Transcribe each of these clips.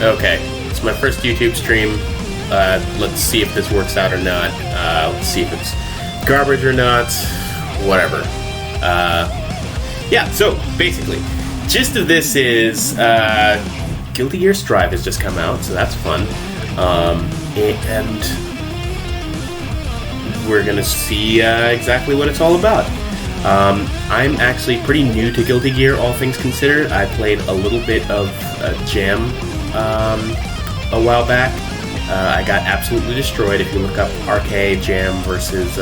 Okay, it's my first YouTube stream. Let's see if this works out or not. Let's see if it's garbage or not. Whatever. Yeah, so basically, gist of this is Guilty Gear Xrd Rev has just come out, so that's fun. And we're gonna see exactly what it's all about. I'm actually pretty new to Guilty Gear, all things considered. I played a little bit of Jam a while back. I got absolutely destroyed. If you look up RK Jam versus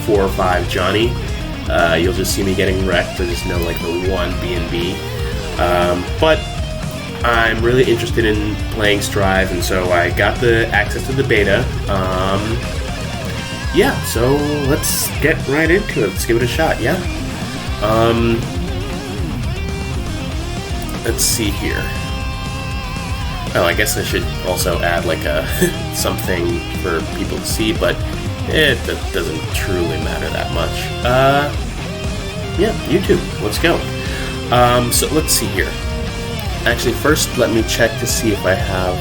4 or 5 Johnny, you'll just see me getting wrecked. There's just no like the one B&B. But I'm really interested in playing Xrd Rev, and so I got the access to the beta. Yeah, so let's get right into it. Let's give it a shot, yeah? Let's see here. Oh, I guess I should also add like a something for people to see, but it doesn't truly matter that much. Yeah, YouTube, let's go. So let's see here. Actually, first let me check to see if I have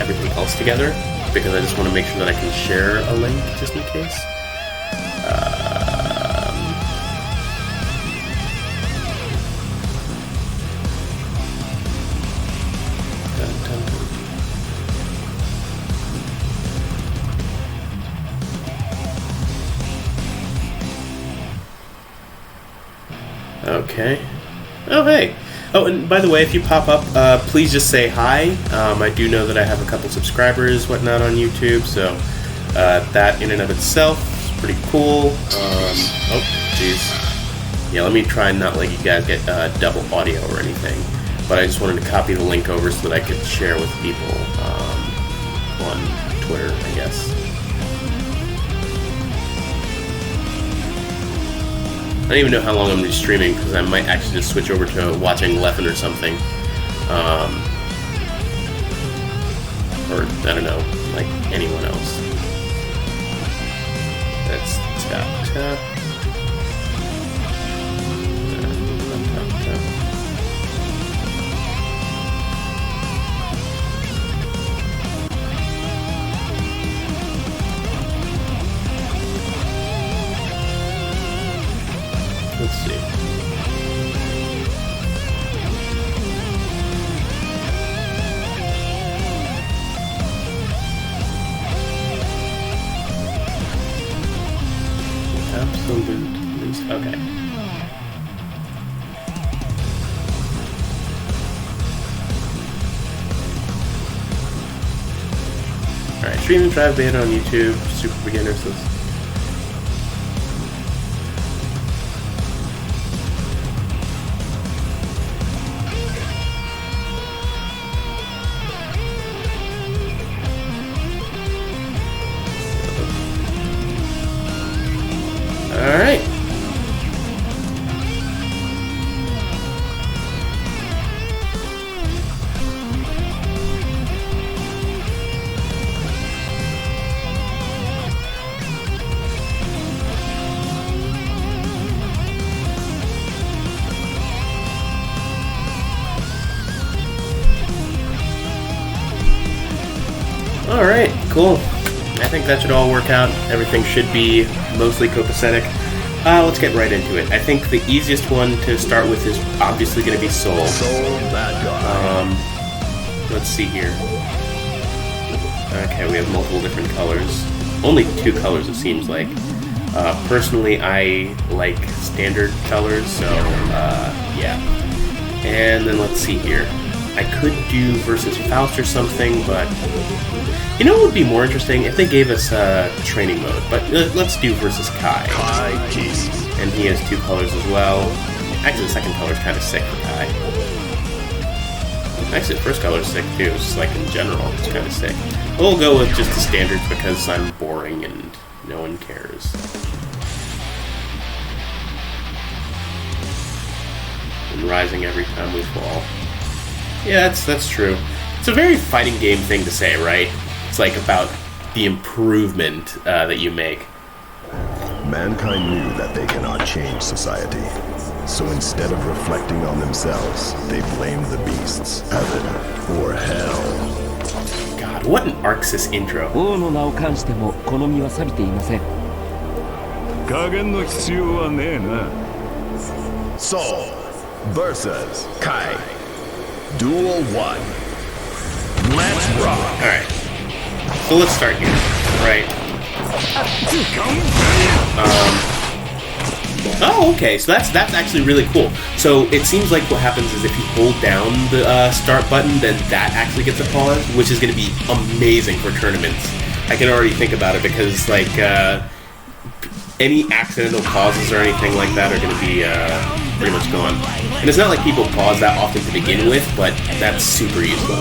everything else together, because I just want to make sure that I can share a link just in case. Okay. Oh, hey. Oh, and by the way, if you pop up, please just say hi. I do know that I have a couple subscribers, whatnot, on YouTube, so that in and of itself is pretty cool. Oh, jeez. Yeah, let me try and not let you guys get double audio or anything. But I just wanted to copy the link over so that I could share with people on Twitter, I guess. I don't even know how long I'm going to be streaming, because I might actually just switch over to watching Leffen or something. Or, I don't know, like anyone else. Let's tap. Let's see. Absolutely. Okay. Alright, streaming drive beta on YouTube, super beginners. Alright. Alright, cool. I think that should all work out. Everything should be mostly copacetic. Let's get right into it. I think the easiest one to start with is obviously going to be Soul. Let's see here. Okay, we have multiple different colors. Only 2 colors, it seems like. Personally, I like standard colors, so yeah. And then let's see here. I could do versus Faust or something, but you know what would be more interesting if they gave us training mode. But let's do versus Kai. And he has 2 colors as well. Actually, the second color is kind of sick for Kai. Actually, the first color is sick too. It's just like in general, it's kind of sick. We'll go with just the standards because I'm boring and no one cares. And rising every time we fall. Yeah, that's true. It's a very fighting game thing to say, right? It's like about the improvement that you make. Mankind knew that they cannot change society. So instead of reflecting on themselves, they blame the beasts, heaven, or hell. God, what an Arxis intro. 王の名を冠しても好みは錆びていません。加減の必要はねえな。Soul versus Kai. Duel 1. Let's rock. Alright. So let's start here. Right. Oh, okay. So that's actually really cool. So it seems like what happens is if you hold down the start button, then that actually gets a pause, which is going to be amazing for tournaments. I can already think about it because like any accidental pauses or anything like that are going to be pretty much gone. And it's not like people pause that often to begin with, but that's super useful.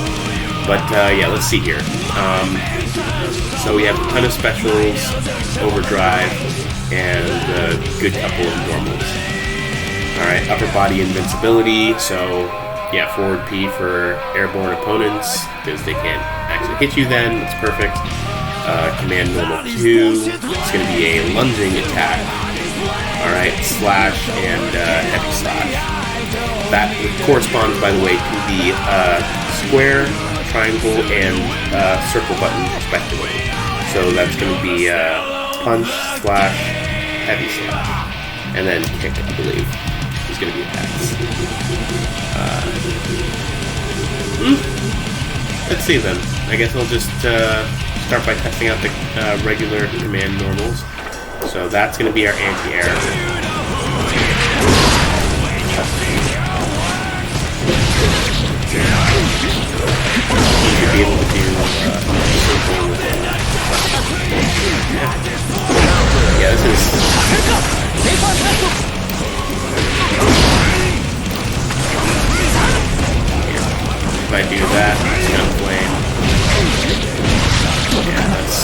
But yeah, let's see here. So we have a ton of specials, overdrive, and a good couple of normals. Alright, upper body invincibility, so yeah, forward P for airborne opponents, because they can't actually hit you then, that's perfect. Command normal 2, it's going to be a lunging attack. Alright, slash and heavy slash. That corresponds, by the way, to the square, triangle, and circle button respectively. So that's going to be punch, slash, heavy slash, and then kick, I believe, is going to be attacks. Let's see then. I guess I'll just start by testing out the regular command normals. So that's going to be our anti-air. You should be able to do circle with it. Yeah, this is... If I do that, it's gonna flame. Yeah, that's...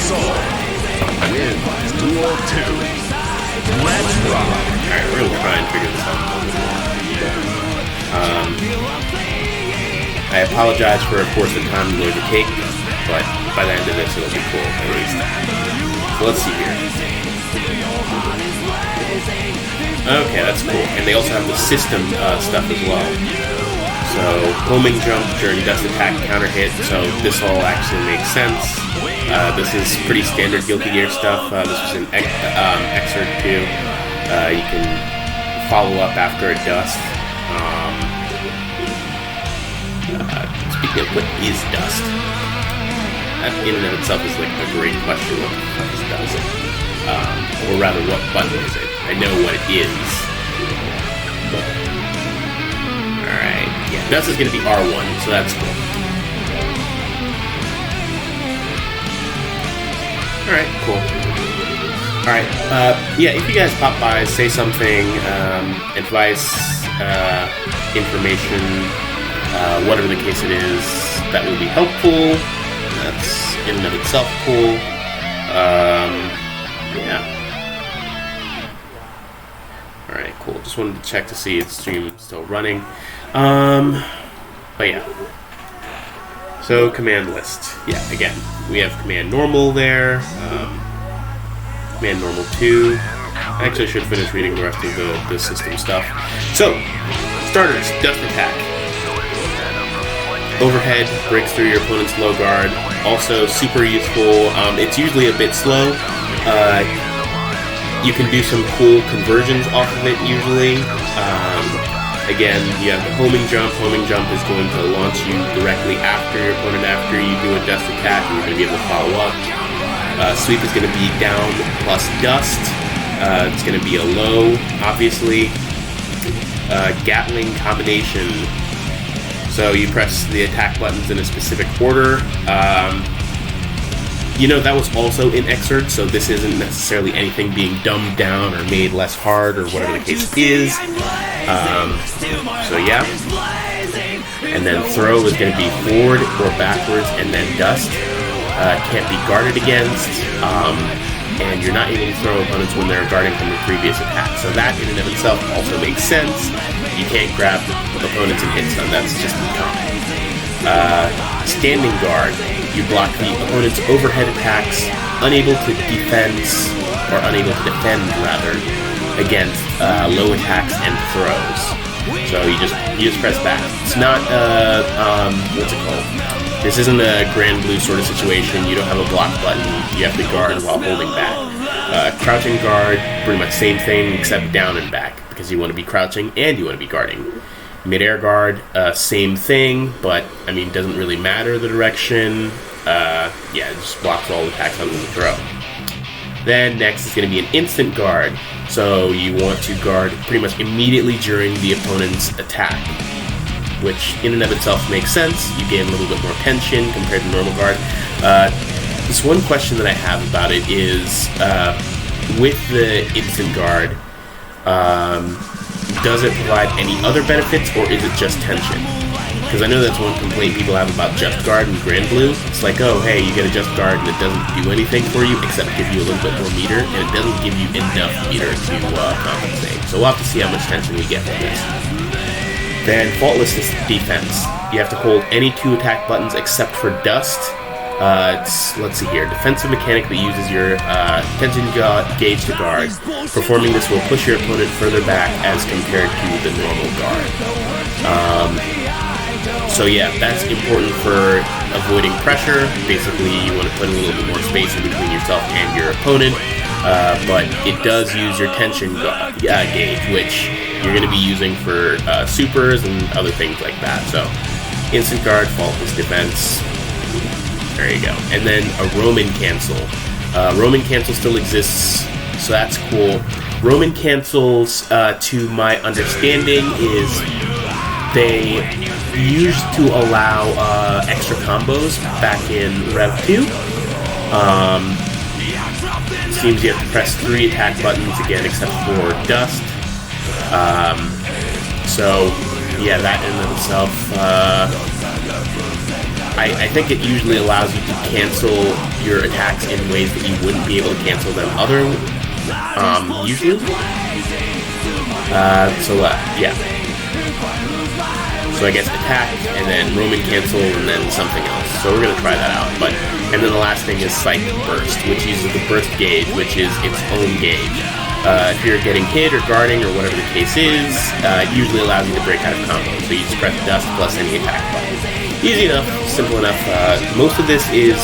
So, win Duel 2. Let's rock. Alright, we're gonna try and figure this out a little bit more. I apologize for, of course, the time I'm going to take, but by the end of this, it'll be cool, at least. So let's see here. Okay, that's cool. And they also have the system stuff as well. So, homing jump during dust attack, counter hit, so this all actually makes sense. This is pretty standard Guilty Gear stuff. This was in Xrd 2. You can follow up after a dust. Speaking of, what is dust? That in and of itself is like a great question. What the fuck is dust? Or rather, what button is it? I know what it is. Alright, yeah, dust is going to be R1, so that's cool. Alright, cool. Alright, yeah, if you guys pop by, say something, advice, information, whatever the case it is, that will be helpful. That's in and of itself cool. Yeah. Alright, cool. Just wanted to check to see if the stream is still running. But yeah. So, command list. Yeah, again, we have command normal there. Command normal 2. I actually should finish reading the rest of the system stuff. So, starters, dust attack. Overhead, breaks through your opponent's low guard. Also super useful. It's usually a bit slow. You can do some cool conversions off of it usually. Again, you have the homing jump. Homing jump is going to launch you directly after your opponent after you do a dust attack, and you're going to be able to follow up. Sweep is going to be down plus dust. It's going to be a low, obviously. Gatling combination. So you press the attack buttons in a specific order. You know, that was also in Xrd, so this isn't necessarily anything being dumbed down or made less hard or whatever the case is. So yeah. And then throw is going to be forward or backwards and then dust. Can't be guarded against. And you're not able to throw opponents when they're guarding from the previous attack. So that in and of itself also makes sense. You can't grab opponents and hit them. That's just common. Standing guard. You block the opponent's overhead attacks, unable to defend or unable to defend, rather, against low attacks and throws. So you just press back. It's not what's it called? This isn't a Grand Blue sort of situation. You don't have a block button. You have to guard while holding back. Crouching guard, pretty much same thing except down and back, because you want to be crouching and you want to be guarding. Mid-air guard, same thing, but I mean, doesn't really matter the direction. Yeah, it just blocks all attacks other than the throw. Then next is going to be an instant guard. So you want to guard pretty much immediately during the opponent's attack, which in and of itself makes sense. You gain a little bit more tension compared to normal guard. This one question that I have about it is, with the instant guard, does it provide any other benefits, or is it just tension? Because I know that's one complaint people have about Just Guard and Grand Blue. It's like, oh, hey, you get a Just Guard and it doesn't do anything for you except give you a little bit more meter, and it doesn't give you enough meter to compensate. So we'll have to see how much tension we get from this. Then Faultless defense. You have to hold any 2 attack buttons except for Dust. Let's see here. Defensive mechanic that uses your tension gauge to guard. Performing this will push your opponent further back as compared to the normal guard. So yeah, that's important for avoiding pressure. Basically, you want to put a little bit more space in between yourself and your opponent. But it does use your tension gauge, which you're going to be using for supers and other things like that. So instant guard, faultless defense. There you go. And then a Roman cancel. Roman cancel still exists, so that's cool. Roman cancels, to my understanding, is they used to allow extra combos back in Rev 2. Seems you have to press 3 attack buttons again, except for Dust. So, yeah, that in and of itself, I think it usually allows you to cancel your attacks in ways that you wouldn't be able to cancel them usually. Yeah. So I guess attack, and then Roman cancel, and then something else. So we're going to try that out. And then the last thing is Psych Burst, which uses the burst gauge, which is its own gauge. If you're getting hit or guarding or whatever the case is, it usually allows you to break out of combos. So you just press Dust plus any attack button. Easy enough, simple enough. Most of this is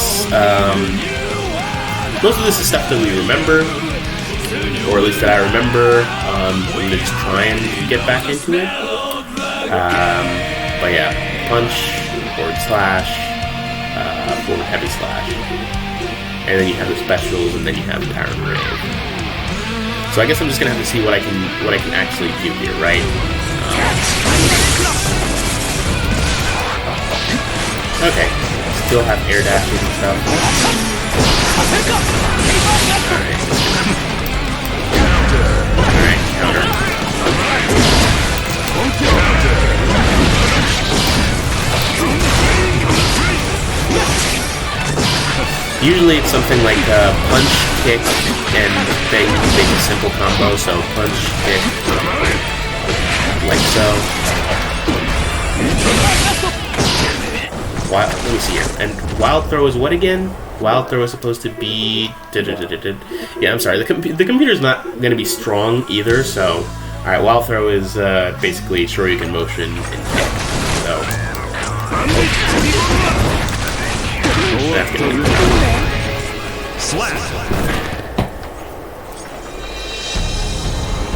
stuff that we remember, or at least that I remember. I'm going to just try and get back into it. But yeah, punch, forward slash, forward heavy slash, and then you have the specials, and then you have the Tyrant Rave. So I guess I'm just gonna have to see what I can actually do here, right? Okay, still have air dashes and stuff. Alright, counter. Usually it's something like punch, kick, and they make a simple combo, so punch, kick, like so. Let me see here. And wild throw is what again? Wild throw is supposed to be... Yeah, I'm sorry. The computer's not going to be strong either, so... Alright, wild throw is basically Shoryuken motion and kick. So... That's going to be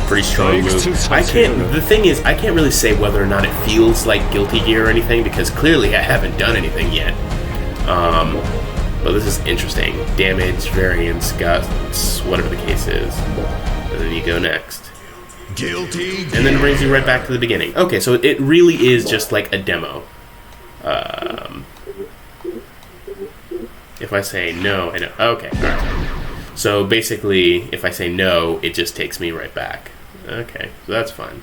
pretty strong move. The thing is, I can't really say whether or not it feels like Guilty Gear or anything, because clearly I haven't done anything yet. But this is interesting. Damage, variance, guts, whatever the case is. And then you go next. Guilty Gear. And then it brings you right back to the beginning. Okay, so it really is just like a demo. If I say no, I know. Okay, alright. So basically, if I say no, it just takes me right back. Okay, so that's fine.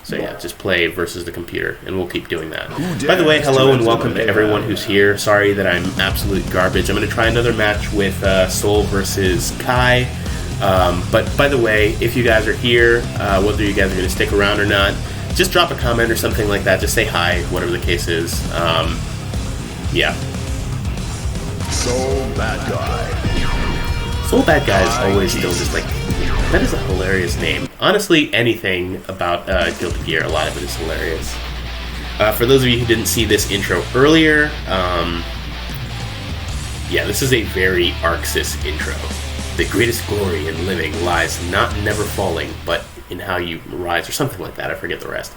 So yeah, just play versus the computer, and we'll keep doing that. By the way, hello and welcome to everyone who's here. Sorry that I'm absolute garbage. I'm going to try another match with Soul versus Kai. But by the way, if you guys are here, whether you guys are going to stick around or not, just drop a comment or something like that. Just say hi, whatever the case is. Yeah. Soul bad guy. Soul Bad Guy is always still just like, that is a hilarious name. Honestly, anything about Guilty Gear, a lot of it is hilarious. For those of you who didn't see this intro earlier, yeah, this is a very Arxis intro. The greatest glory in living lies not in never falling, but in how you rise, or something like that. I forget the rest.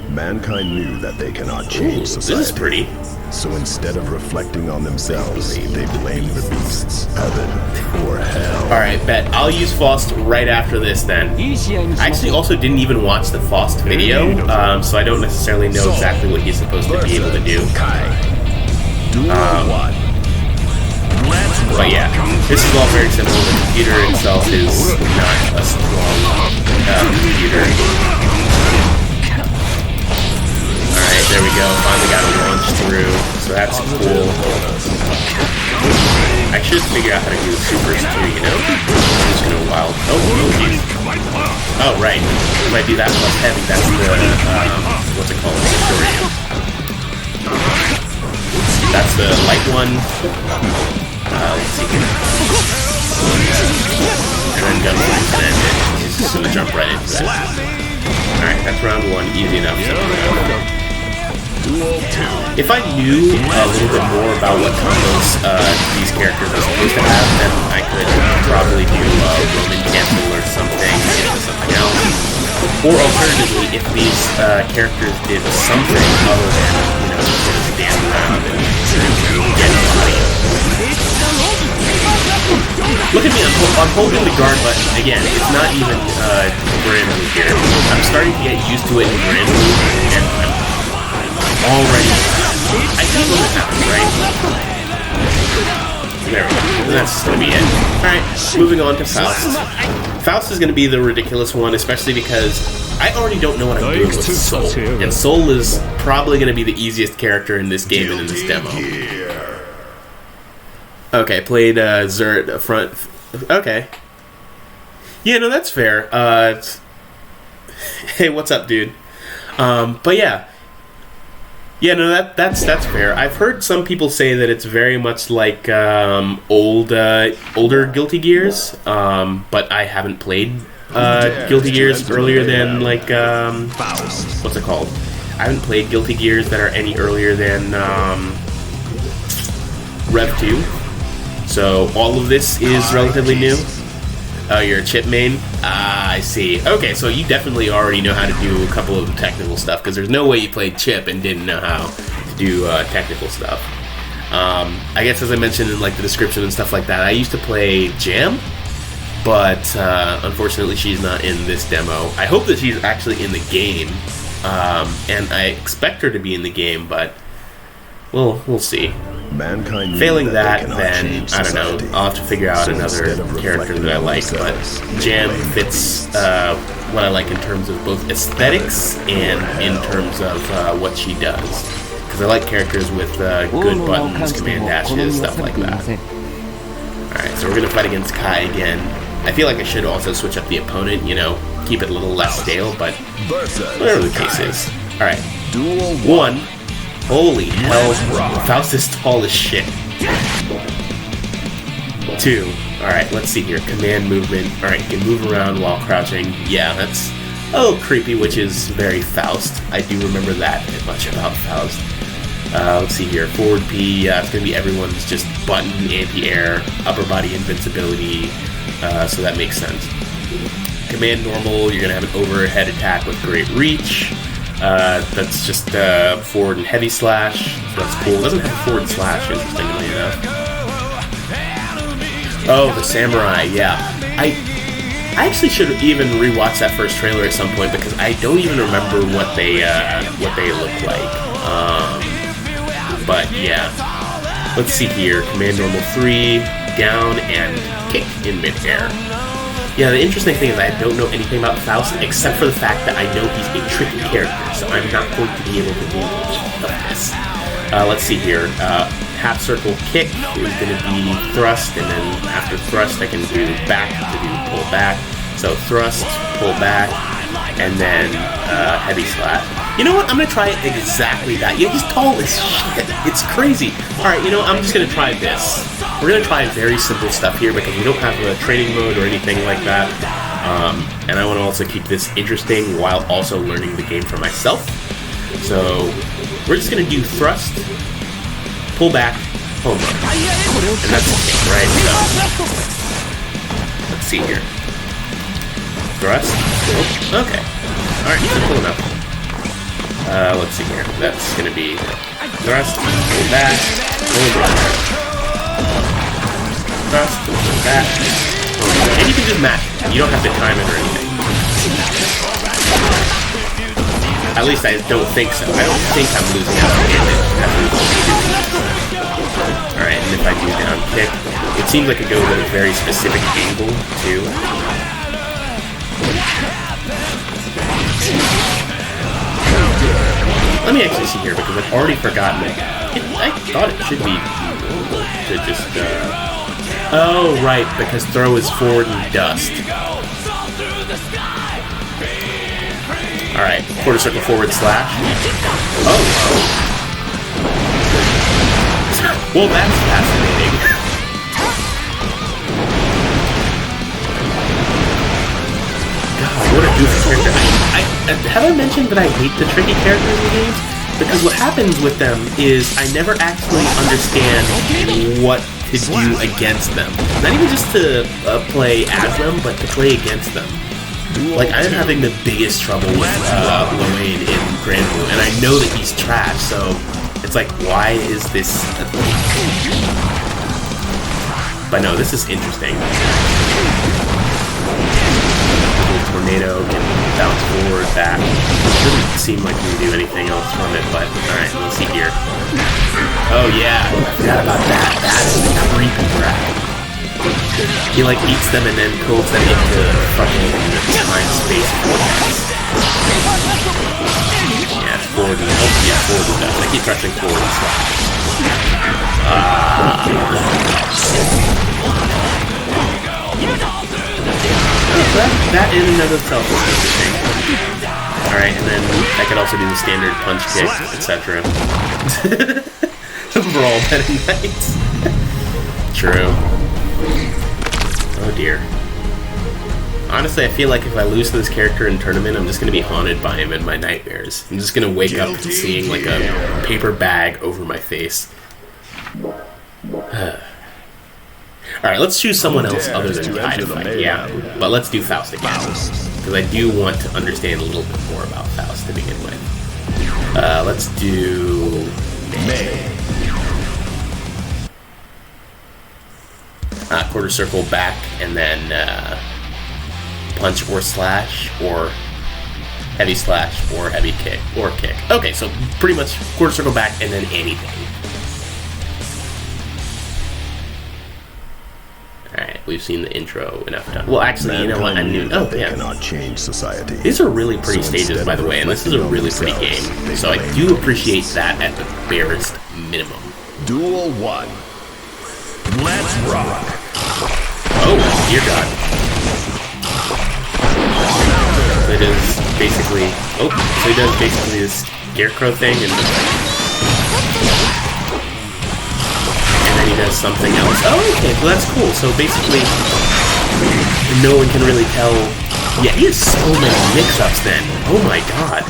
Mankind knew that they cannot change society. This is pretty. So instead of reflecting on themselves, they blamed the beasts, heaven, or hell. Alright, bet. I'll use Faust right after this then. I actually also didn't even watch the Faust video, so I don't necessarily know exactly what he's supposed to be able to do. But yeah, this is all very simple. The computer itself is not a strong computer. Alright, there we go. Finally got a launch through, so that's cool. I should figure out how to do the supers too, you know? I'm just gonna wild. Oh, geez. Oh, right. If I do that plus heavy, that's the, what's it called? Victorian. That's the light one. Let's see here. And then jump right to end it. Just gonna jump right into that. Alright, that's round one. Easy enough. If I knew a little bit more about what combos these characters are supposed to have, then I could probably do Roman cancel or something into something else. Or alternatively, if these characters did something other than, you know, sort of stand around and get body. Look at me, I'm holding the guard button. Again, it's not even brand new here. I'm starting to get used to it in brand new, and I'm already... I hate when this happens, right? There we go. That's gonna be it. Alright, moving on to Faust. Faust is gonna be the ridiculous one, especially because I already don't know what I'm doing with Soul. And Soul is probably gonna be the easiest character in this game and in this demo. Okay, played Xrd front. Okay. Yeah, no, that's fair. Hey, what's up, dude? But yeah. Yeah, no, that's fair. I've heard some people say that it's very much like older Guilty Gears, but I haven't played Guilty Gears earlier than like Faust. What's it called? I haven't played Guilty Gears that are any earlier than Rev 2. So all of this is relatively new. Oh, you're a Chipp main? Ah, I see. Okay, so you definitely already know how to do a couple of technical stuff, because there's no way you played Chipp and didn't know how to do technical stuff. I guess as I mentioned in like the description and stuff like that, I used to play Jam, but unfortunately she's not in this demo. I hope that she's actually in the game, and I expect her to be in the game, but we'll see. Mankind Failing that, then, I don't know, I'll have to figure out another character that I like, but Jam fits what I like in terms of both aesthetics and in terms of what she does. Because I like characters with good buttons, command dashes, stuff like that. Alright, so we're going to fight against Kai again. I feel like I should also switch up the opponent, you know, keep it a little less stale, but whatever the case is. Alright, 1. Holy hell, Faust is tall as shit. 2. Alright, let's see here. Command movement. Alright, you can move around while crouching. Yeah, that's a little creepy, which is very Faust. I do remember that much about Faust. Let's see here. Forward P, it's going to be everyone's just button, anti-air, upper body invincibility, so that makes sense. Command normal, you're going to have an overhead attack with great reach. That's just forward and heavy slash, so that's cool. It doesn't have forward slash, interestingly enough. Oh, the samurai, yeah. I actually should even rewatch that first trailer at some point, because I don't even remember what they look like. But yeah, let's see here. Command normal 3, down and kick in midair. Yeah, the interesting thing is I don't know anything about Faust except for the fact that I know he's a tricky character, so I'm not going to be able to do much of this. Let's see here. Half circle kick is going to be thrust, and then after thrust I can do back to do pull back. So thrust, pull back, and then heavy slap. You know what? I'm gonna try exactly that. Yeah, he's tall as shit. It's crazy. Alright, you know, I'm just gonna try this. We're gonna try very simple stuff here because we don't have a training mode or anything like that. And I want to also keep this interesting while also learning the game for myself. So we're just gonna do thrust, pull back, home run. And that's the thing, right? So let's see here. Thrust. Oh, okay. Alright, simple enough. Let's see here. That's gonna be thrust, pull back, home run. Thrust, pull back, home run. And you can just match it. You don't have to time it or anything. At least I don't think so. I don't think I'm losing out on damage. Alright, and if I do down kick, it seems like it goes at a very specific angle, too. Let me actually see here, because I've already forgotten it. I thought it should be normal to just, Oh, right, because throw is forward and dust. Alright, quarter circle forward slash. Oh. Well, that's fascinating. God, what a goofy character. Have I mentioned that I hate the tricky characters in games? Because what happens with them is I never actually understand what to do against them. Not even just to play as them, but to play against them. Like, I'm having the biggest trouble with Lorraine in Grand Blue, and I know that he's trash, so it's like, why is this a thing? But no, this is interesting. Tornado can bounce forward, back. Doesn't seem like we can do anything else from it, but alright, let's see here. Oh yeah, I forgot about that. That is the creepy crap. He like eats them and then pulls them into fucking time-space vortex. Yeah, forward and forward and stuff. I keep pressing forward and stuff. That in and of itself is interesting. Alright, and then I could also do the standard punch kick, etc. Brawl Meta Knights. True. Oh dear. Honestly, I feel like if I lose to this character in tournament, I'm just going to be haunted by him in my nightmares. I'm just going to wake up seeing like a paper bag over my face. Alright, let's choose someone else other than Kai to fight. Yeah, but let's do Faust again. Because I do want to understand a little bit more about Faust to begin with. Let's do... May. Quarter circle back, and then punch or slash, or heavy slash, or heavy kick, or kick. Okay, so pretty much quarter circle back, and then anything. Alright, we've seen the intro enough time. Well, actually, you know what? I knew. Oh, yeah. Cannot change society. These are really pretty stages, by the way, and this is a really pretty game. So I do appreciate that at the barest minimum. Duel 1. Let's rock. Oh, dear God. So it is basically... Oh, so he does basically this scarecrow thing, and then he does something else. Oh, okay, well that's cool. So basically, no one can really tell... Yeah, he has so many mix-ups then. Oh my God.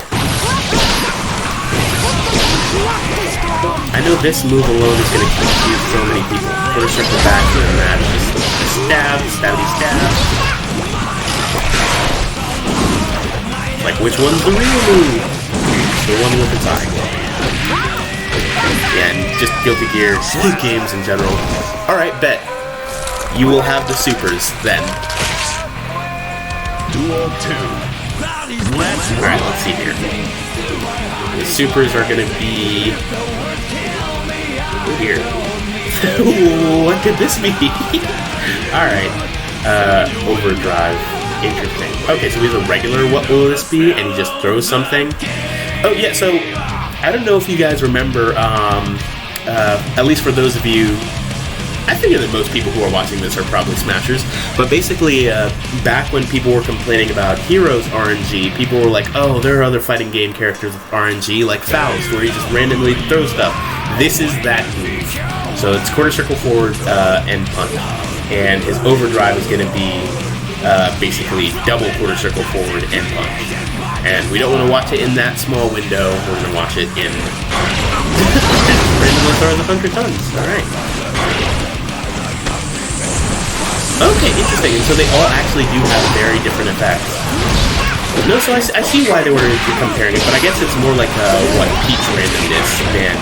I know this move alone is going to confuse so many people. Quarter circle back, and then that just stab, stabby stab. Like, which one's the real move? The one with the tie. Yeah, and just Guilty Gear games in general. Alright, bet. You will have the supers, then. Duel 2. Alright, let's see here. The supers are going to be... Here. What could this be? Alright. Overdrive. Interesting. Okay, so we have a regular what will this be? And he just throws something. Oh, yeah, so I don't know if you guys remember, at least for those of you I figure that most people who are watching this are probably Smashers, but basically, back when people were complaining about Heroes RNG, people were like, oh, there are other fighting game characters with RNG, like Faust, where he just randomly throws stuff. This is that move. So it's quarter circle forward and punch. And his overdrive is going to be basically double quarter circle forward and punch. And we don't want to watch it in that small window, we're going to watch it in... randomly throws 100 tons, alright. Okay, interesting. And so they all actually do have very different effects. No, so I see why they were comparing it, but I guess it's more like what Pete's randomness than.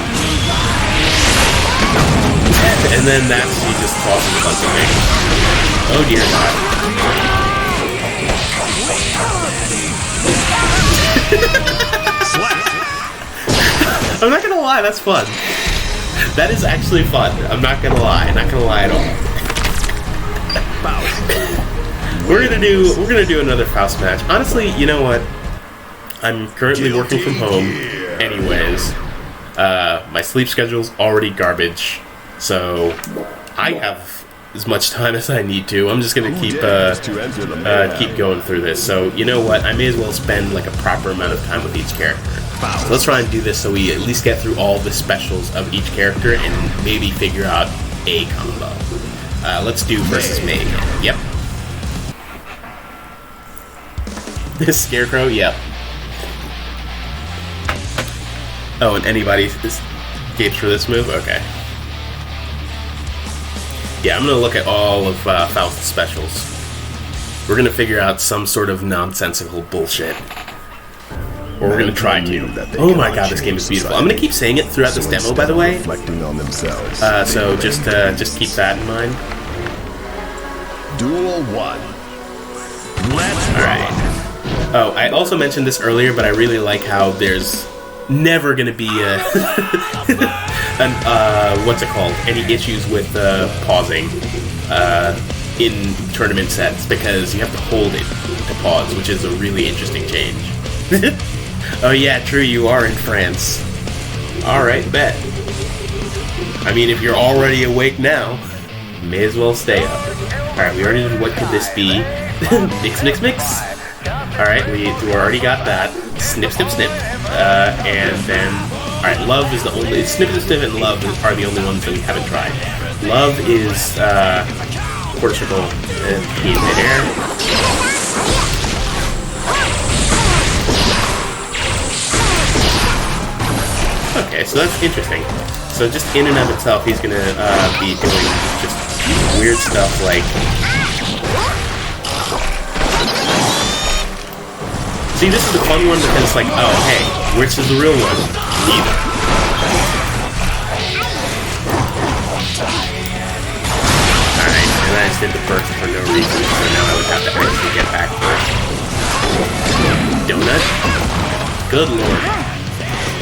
And then that's he just tosses a bunch of things. Oh dear God. I'm not gonna lie, that's fun. That is actually fun. I'm not gonna lie. Not gonna lie at all. We're gonna do another Faust match. Honestly, you know what? I'm currently working from home, anyways. My sleep schedule's already garbage, so I have as much time as I need to. I'm just gonna keep going through this. So you know what? I may as well spend like a proper amount of time with each character. So let's try and do this so we at least get through all the specials of each character and maybe figure out a combo. Let's do versus May again. Yep. This Scarecrow? Yep. Oh, and anybody escapes for this move? Okay. Yeah, I'm gonna look at all of Faust's specials. We're gonna figure out some sort of nonsensical bullshit. Or we're gonna try to. Oh my god, this game is beautiful. I'm gonna keep saying it throughout this demo, by the way. So just keep that in mind. Duel 1. Let's Alright. Oh, I also mentioned this earlier, but I really like how there's never gonna be what's it called? Any issues with pausing in tournament sets, because you have to hold it to pause, which is a really interesting change. Oh yeah, true, you are in France. Alright, bet. I mean, if you're already awake now, may as well stay up. Alright, we already did what could this be? Mix, mix, mix. Alright, we already got that. Snip, snip, snip. And then... Alright, love is the only... Snip, snip, snip, and love are the only ones that we haven't tried. Love is, quarter circle and in midair. Okay, so that's interesting. So just in and of itself, he's gonna be doing just weird stuff like... See, this is the fun one because it's like, oh, hey, which is the real one? Neither. Alright, and I just did the first for no reason, so now I would have to actually get back first. Donut? Good lord.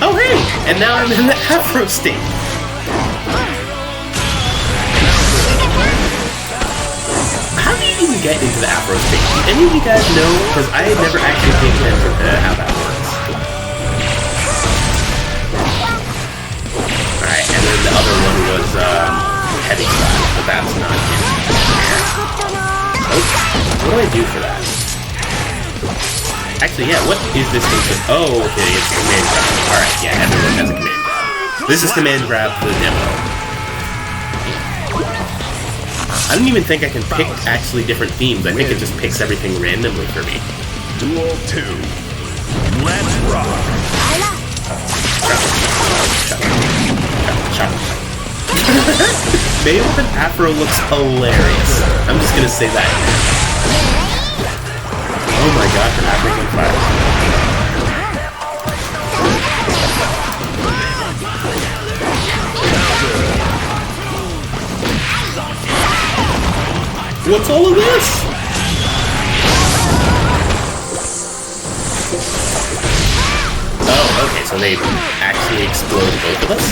Oh, hey! And now I'm in the Afro state. How do you even get into the Afro state? Do any of you guys know? Because I had never actually paid attention to how that works. Alright, and then the other one was heavy slap, but that's not in there. Oh, what do I do for that? Actually, yeah, what is this thing? Oh, okay, it's command grab. Alright, yeah, everyone has a command grab. This is command grab for the demo. I don't even think I can pick actually different themes. I think it just picks everything randomly for me. Duel 2. Let's rock. Babe with an afro looks hilarious. I'm just gonna say that. Oh my god, her afro's on fire. What's all of this? Oh, okay, so they actually explode both of us?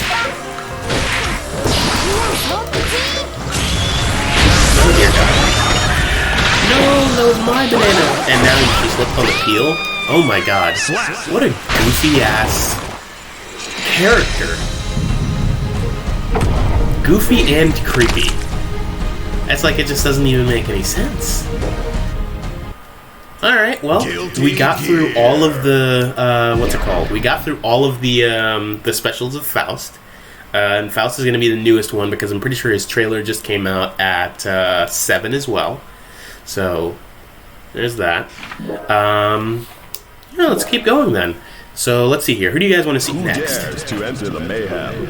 Oh dear god. No, that was my banana! And now you just slipped on the peel? Oh my god. What a goofy ass character. Goofy and creepy. It's like it just doesn't even make any sense. Alright, well, we got through all of the, what's it called? We got through all of the specials of Faust. And Faust is going to be the newest one because I'm pretty sure his trailer just came out at 7 as well. So, there's that. Yeah, let's keep going then. So, let's see here. Who do you guys want to see next? Who dares to enter the mayhem?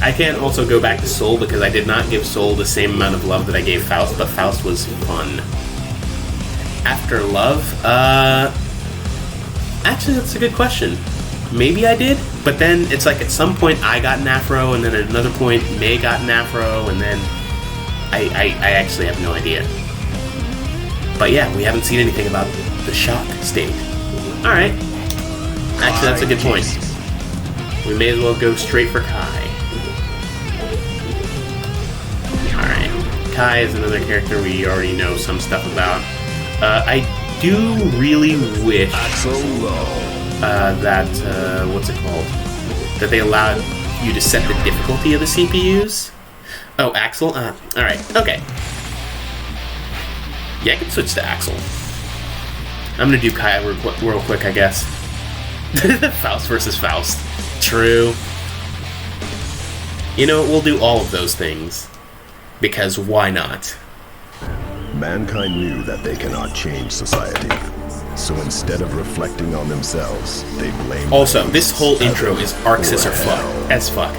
I can also go back to Soul because I did not give Soul the same amount of love that I gave Faust, but Faust was fun. After Love? Actually, that's a good question. Maybe I did, but then it's like at some point I got an afro, and then at another point May got an afro, and then I actually have no idea. But yeah, we haven't seen anything about the shock state. Alright. Actually, that's a good point. We may as well go straight for Kai. Alright. Kai is another character we already know some stuff about. I do really wish that, what's it called? That they allowed you to set the difficulty of the CPUs. Oh, Axel? Alright, okay. Yeah, I can switch to Axel. I'm gonna do Kai real quick, I guess. Faust versus Faust. True. You know, we'll do all of those things. Because why not? Mankind knew that they cannot change society. So instead of reflecting on themselves, they blamed... Also, this whole intro is Arxis or fuck. As fuck.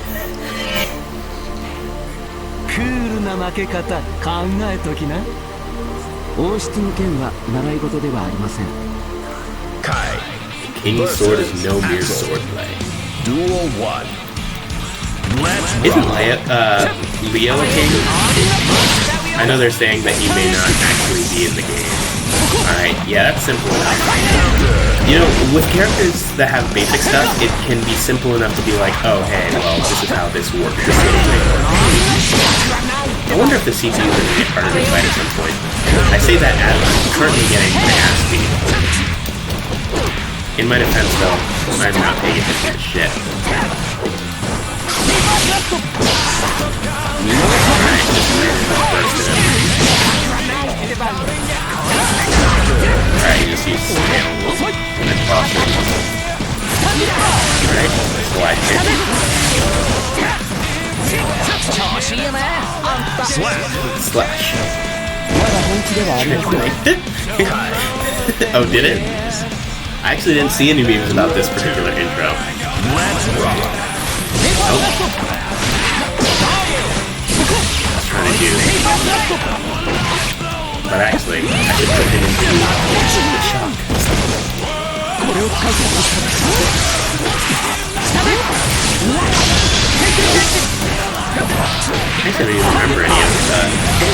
Kai. King's sword is no mere swordplay. Duel 1. Isn't Leo a king? I know they're saying that he may not actually be in the game. Alright, yeah, that's simple enough. You know, with characters that have basic stuff, it can be simple enough to be like, oh, hey, well, this is how this works. This sort of thing. I wonder if the CPU is going to get harder to fight at some point. I say that as I'm currently getting my ass beat. In my defense, though, I'm not paying attention to shit. Alright, just bursted him. Alright, just use scale. And then toss him. Alright, slide kick. Slash. Oh, did it? I actually didn't see any memes about this particular intro. Oh. Trying to do, but actually, I should put him into the shock. I don't even remember any of the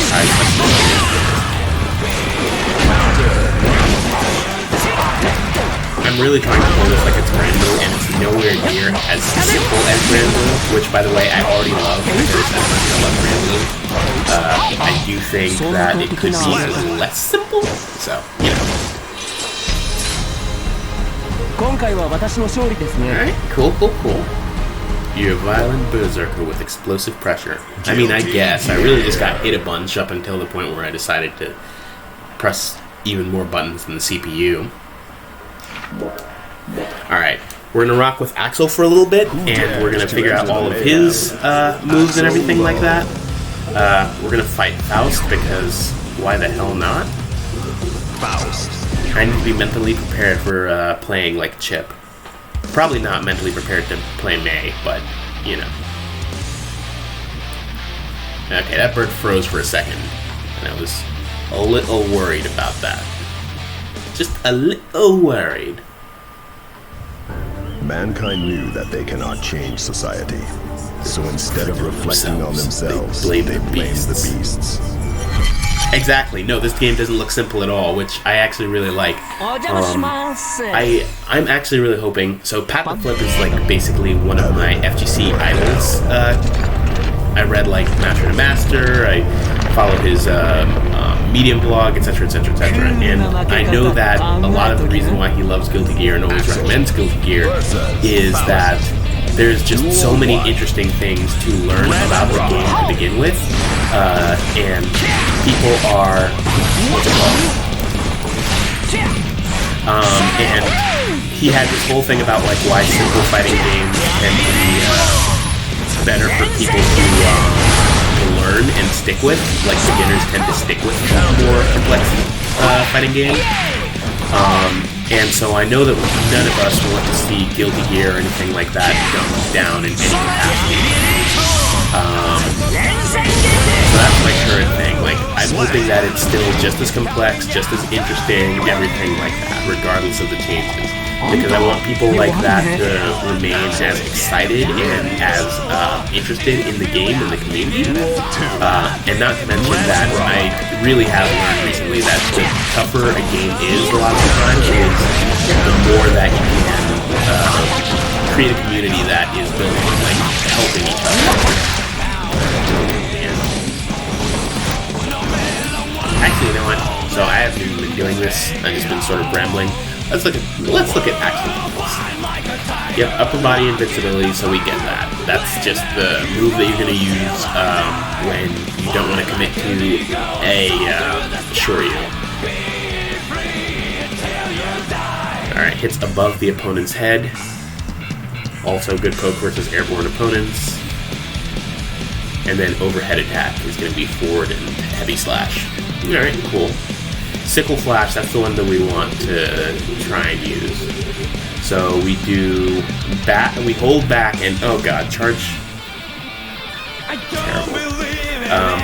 side questions. I'm really trying to pull this like it's brand new, and it's nowhere near as simple as brand new, which, by the way, I already love because as much as I love brand new, I do think that it could be a little less simple, so, you know. Alright, cool. You're a violent berserker with explosive pressure. I mean, I guess. I really just got hit a bunch up until the point where I decided to press even more buttons than the CPU. Alright, we're gonna rock with Axel for a little bit, and we're gonna figure out all of his moves and everything like that. We're gonna fight Faust, because why the hell not? Faust. I need to be mentally prepared for playing like Chipp. Probably not mentally prepared to play May, but, you know. Okay, that bird froze for a second, and I was a little worried about that. Just a little worried. Mankind knew that they cannot change society. So instead of reflecting on themselves, they blame the beasts. Exactly. No, this game doesn't look simple at all, which I actually really like. I'm actually really hoping... So Pat the Flip is like basically one of my FGC idols. I read like Master to Master, I follow his Medium blog, etc, etc, etc. And I know that a lot of the reason why he loves Guilty Gear and always recommends Guilty Gear is that there's just so many interesting things to learn about the game to begin with, and people are what's it called? And he had this whole thing about like why simple fighting games tend to be better for people to learn and stick with. Like beginners tend to stick with more complex fighting games. And so I know that none of us want to see Guilty Gear or anything like that dumbed down in any capacity. So that's my current thing. Like, I'm hoping that it's still just as complex, just as interesting, everything like that, regardless of the changes. Because I want people like that to remain as excited and as interested in the game and the community. And not to mention that I really have learned recently that the tougher a game is a lot of the time is the more that you can create a community that is building on like helping each other. Actually, you know what? So I haven't even been doing this. I've just been sort of rambling. Let's look at actual moves. Yep, upper body invincibility, so we get that. That's just the move that you're going to use when you don't want to commit to a Shoryu. Alright, hits above the opponent's head. Also good poke versus airborne opponents. And then overhead attack is going to be forward and heavy slash. Alright, cool. Sickle flash, that's the one that we want to try and use. So we do we hold back and oh god, charge. Terrible.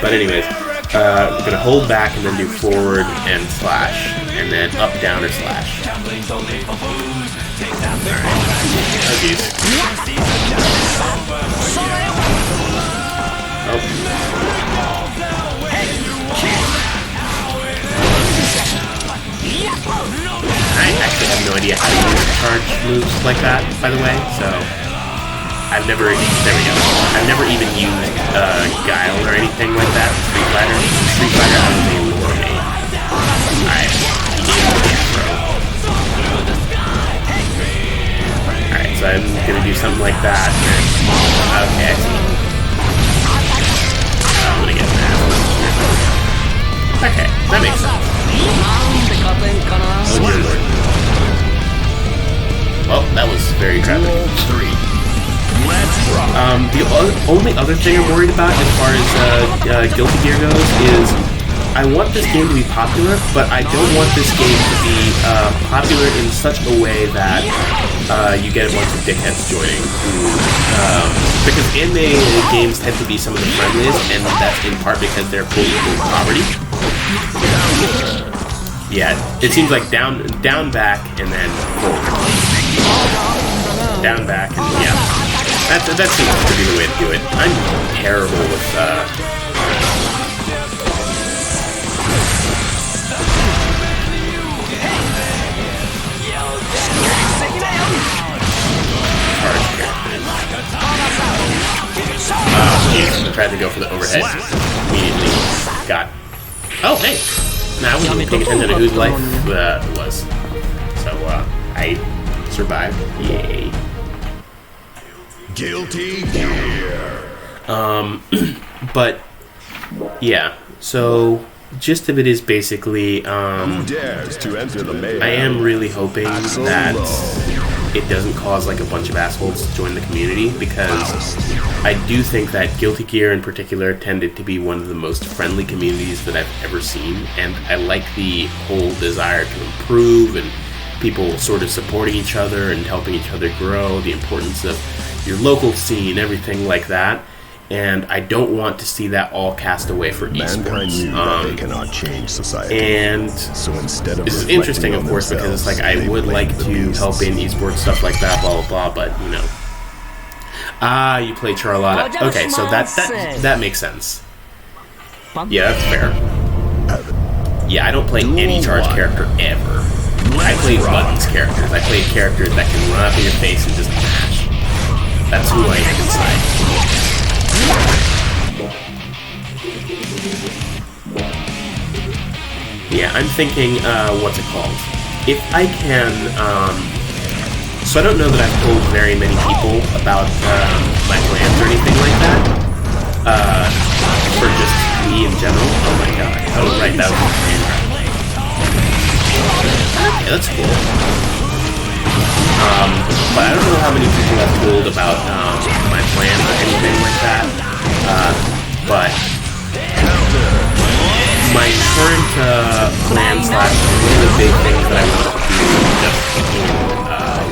But anyways, we're gonna hold back and then do forward and slash, and then up, down, or slash. Alright. Oh geez. Oh. I actually have no idea how to use charge moves like that, by the way, so I've never even used Guile or anything like that. Street Fighter I was a lore main. Alright, he gave me the throw. Alright, so I'm gonna do something like that. Okay, I see. I'm gonna get that. Okay, that makes sense. Well, that was very graphic. The only other thing I'm worried about as far as Guilty Gear goes is I want this game to be popular, but I don't want this game to be popular in such a way that you get a bunch of dickheads joining. Because anime games tend to be some of the friendliest, and that's in part because they're full of poverty. Yeah, it seems like down, back, and then forward. Down, back, and yeah. That seems to be the way to do it. I'm terrible with, Oh, jeez. I tried to go for the overhead. Immediately. Got. Oh, hey! Nah, I wasn't paying attention to whose life it was. So, I survived. Yay. Guilty Gear. But, yeah. So, gist of it is basically, Who dares to enter the mayhem? I am really hoping that it doesn't cause like a bunch of assholes to join the community, because I do think that Guilty Gear in particular tended to be one of the most friendly communities that I've ever seen, and I like the whole desire to improve and people sort of supporting each other and helping each other grow, the importance of your local scene, everything like that. And I don't want to see that all cast away for Mankind esports. knew that they cannot change society. And so instead of this is interesting, of course, because it's like I would like to help in esports stuff like that, blah blah blah. But you know, you play Charlotta. Okay, so that makes sense. Yeah, that's fair. Yeah, I don't play any charge character ever. I play buttons characters. I play characters that can run up in your face and just mash. That's who I am inside. Yeah, I'm thinking, what's it called? If I can So I don't know that I've told very many people about my plans or anything like that. For just me in general. Oh my god. Oh right, that was command grab. Okay, that's cool. But I don't know how many people I've told about my plans or anything like that. But my current plan / one of the big things that I want to do just in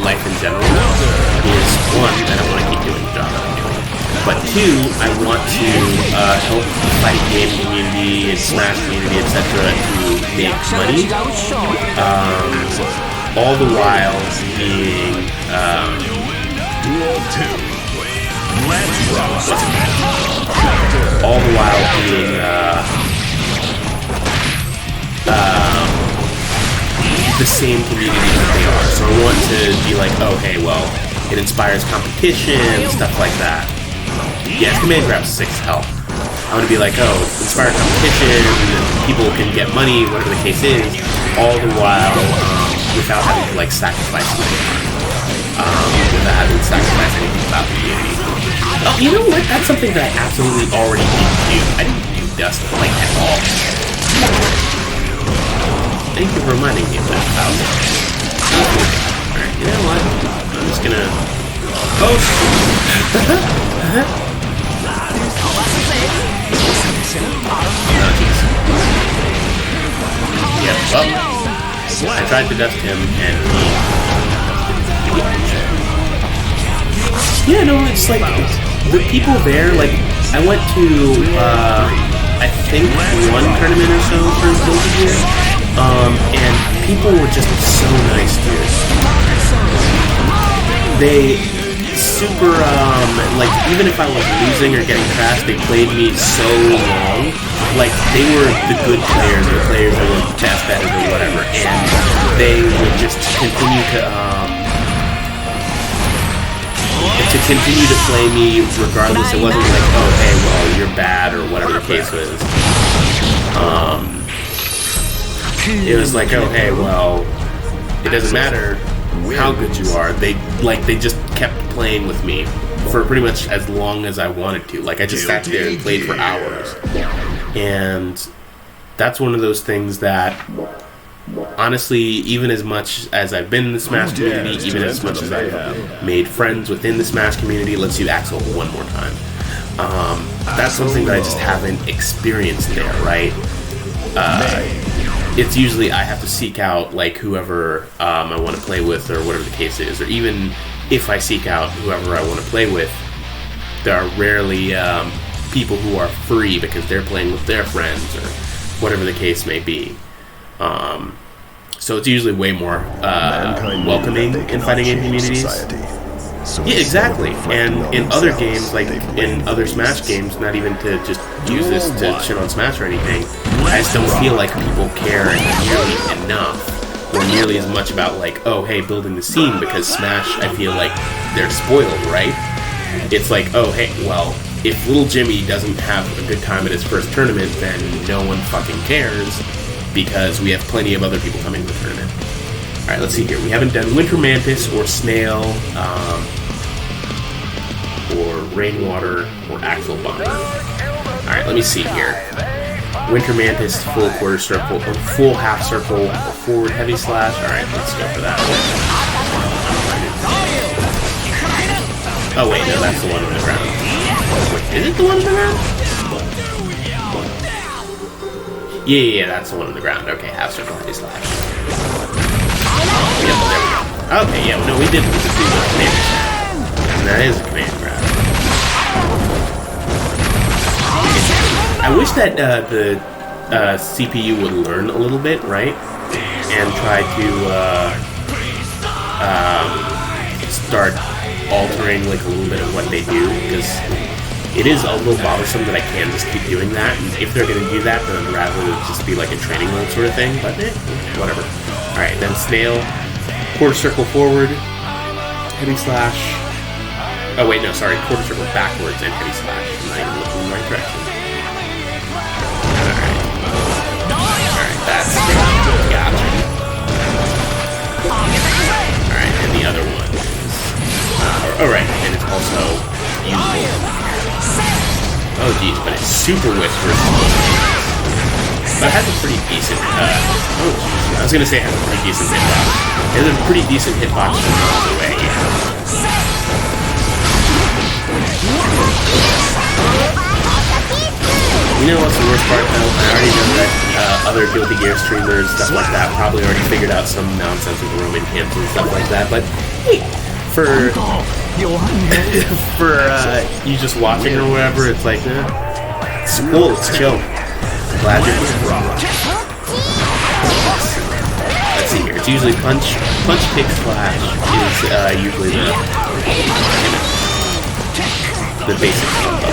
life in general is one, that I want to keep doing the job that I'm doing. But two, I want to help the fighting game community and Smash community, etc. to make money. All the while being the same community that they are. So I want to be like, oh hey, well, it inspires competition, stuff like that. Yeah, command grab 6 help. I want to be like, oh, inspire competition, people can get money, whatever the case is, all the while without having to like sacrifice anything. Without having to sacrifice anything about the community. Oh, you know what? That's something that I absolutely already didn't do. I didn't do dust like at all. Thank you for reminding me of that, Faust. Alright, you know what? I'm just gonna post. Oh, jeez. Yep, well, I tried to dust him, and he... Yeah, no, it's like, the people there, like, I went to, I think, one tournament or so for Guilty Gear, and people were just so nice, dude. They super, like, even if I was losing or getting crashed, they played me so long. Like, they were the good players, the players that were best at it or whatever, and they would just continue to play me regardless. It wasn't like, oh, hey, well, you're bad or whatever the case was. It was like, oh, hey, well, it doesn't matter how good you are. They just kept playing with me for pretty much as long as I wanted to. Like, I just sat there and played for hours. And that's one of those things that, honestly, even as much as I've been in the Smash community, even as much as I've made friends within the Smash community, let's do Axel one more time. That's something that I just haven't experienced there, right? It's usually I have to seek out like whoever I want to play with or whatever the case is, or even if I seek out whoever I want to play with, there are rarely people who are free because they're playing with their friends or whatever the case may be. So it's usually way more welcoming in fighting game communities. Yeah, exactly. And in other games, like in other Smash games, not even to just use this to shit on Smash or anything, I just don't feel like people care nearly enough or nearly as much about like, oh, hey, building the scene, because Smash, I feel like they're spoiled, right? It's like, oh, hey, well, if little Jimmy doesn't have a good time at his first tournament, then no one fucking cares because we have plenty of other people coming to the tournament. Alright, let's see here. We haven't done Winter Mantis or Snail, or Rainwater or Axel Bomber. Alright, let me see here. Winter Mantis, full quarter circle, or full half circle, or forward heavy slash. Alright, let's go for that one. Oh wait, no, that's the one on the ground. Wait, is it the one on the ground? Yeah, that's the one on the ground. Okay, half circle, heavy slash. Yep, there we go. Okay, yeah, no, we did do the command grab. And that is a command grab. I wish that the CPU would learn a little bit, right? And try to start altering like a little bit of what they do, because it is a little bothersome that I can just keep doing that. And if they're going to do that, then rather than just be like a training mode sort of thing. But whatever. All right, then Snail, quarter circle forward, heavy slash. Oh wait, no, sorry, quarter circle backwards and heavy slash. I'm not even looking in the right direction. Alright, that's gotcha. Alright, and the other one. geez, but it's super whispered. But it has a pretty decent, oh geez, I was gonna say it has a pretty decent hitbox. It has a pretty decent hitbox from miles away, yeah. You know what's the worst part though? I already know that other Guilty Gear streamers, stuff like that, probably already figured out some nonsense with Roman camps and stuff like that, but hey, for you just watching or whatever, it's like, it's cool, it's chill. Glad you're Let's see here. It's usually punch, kick, slash is usually the basic combo.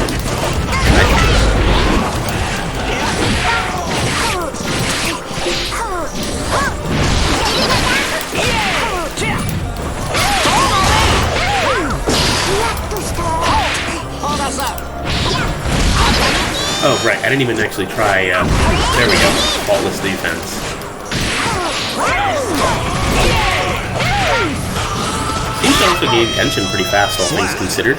Oh, right, I didn't even actually try, there we go, faultless defense. Seems to also gain tension pretty fast, all things considered.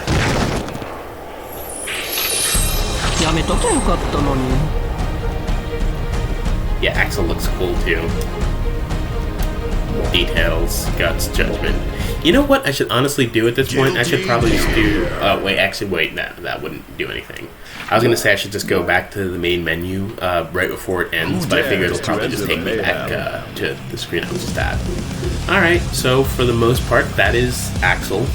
Yeah, Axel looks cool too. Details, guts, judgment. You know what I should honestly do at this point? I should probably just do... wait, that wouldn't do anything. I was going to say I should just go back to the main menu right before it ends, but I figure it'll probably just take me back to the screen I was just at. Alright, so for the most part, that is Axel.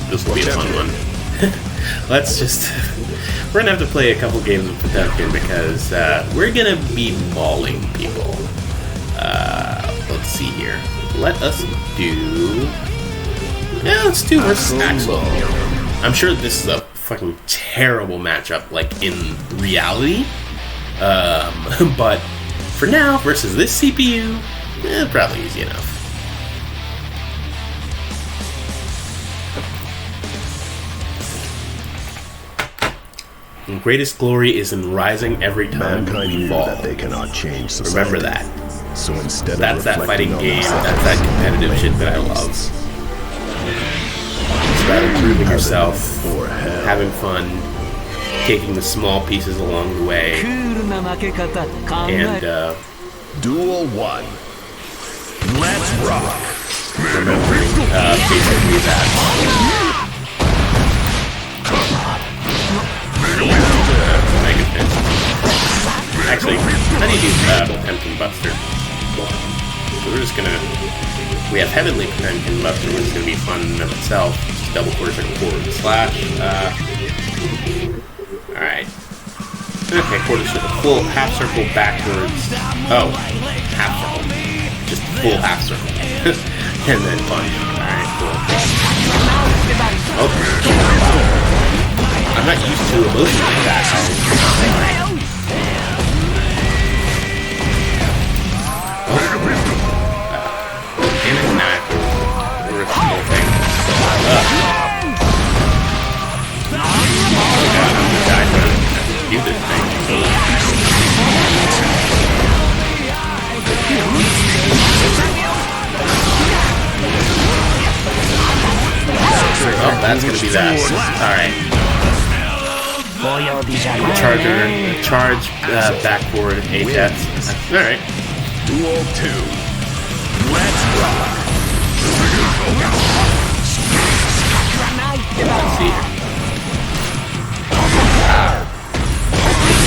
This will be a fun one. Let's just... We're going to have to play a couple games of Potemkin because we're going to be mauling people. Let's see here. Let's do versus Axel. I'm sure this is a fucking terrible matchup, like, in reality. But for now, versus this CPU, probably easy enough. And greatest glory is in rising every time we fall. That they cannot change society. Remember that. So instead that's that fighting game, that's that competitive shit that I love. It's about improving yourself, having fun, taking the small pieces along the way, and Duel 1. Let's rock. Remembering basically that. Actually, how do you do Potemkin Buster? So we're just gonna... We have Heavenly Potemkin Buster, which is gonna be fun in and of itself. Just double quarter circle forward slash. Alright. Okay, quarter circle. Full half circle backwards. Oh, half circle. Just full half circle. And then punch. Alright, cool. Oh, wow. I'm not used to emotion like that. Do this thing. Oh, that's gonna be that. Alright. Charge, backboard, HS. Alright. Duel 2. Let's rock. Let's see.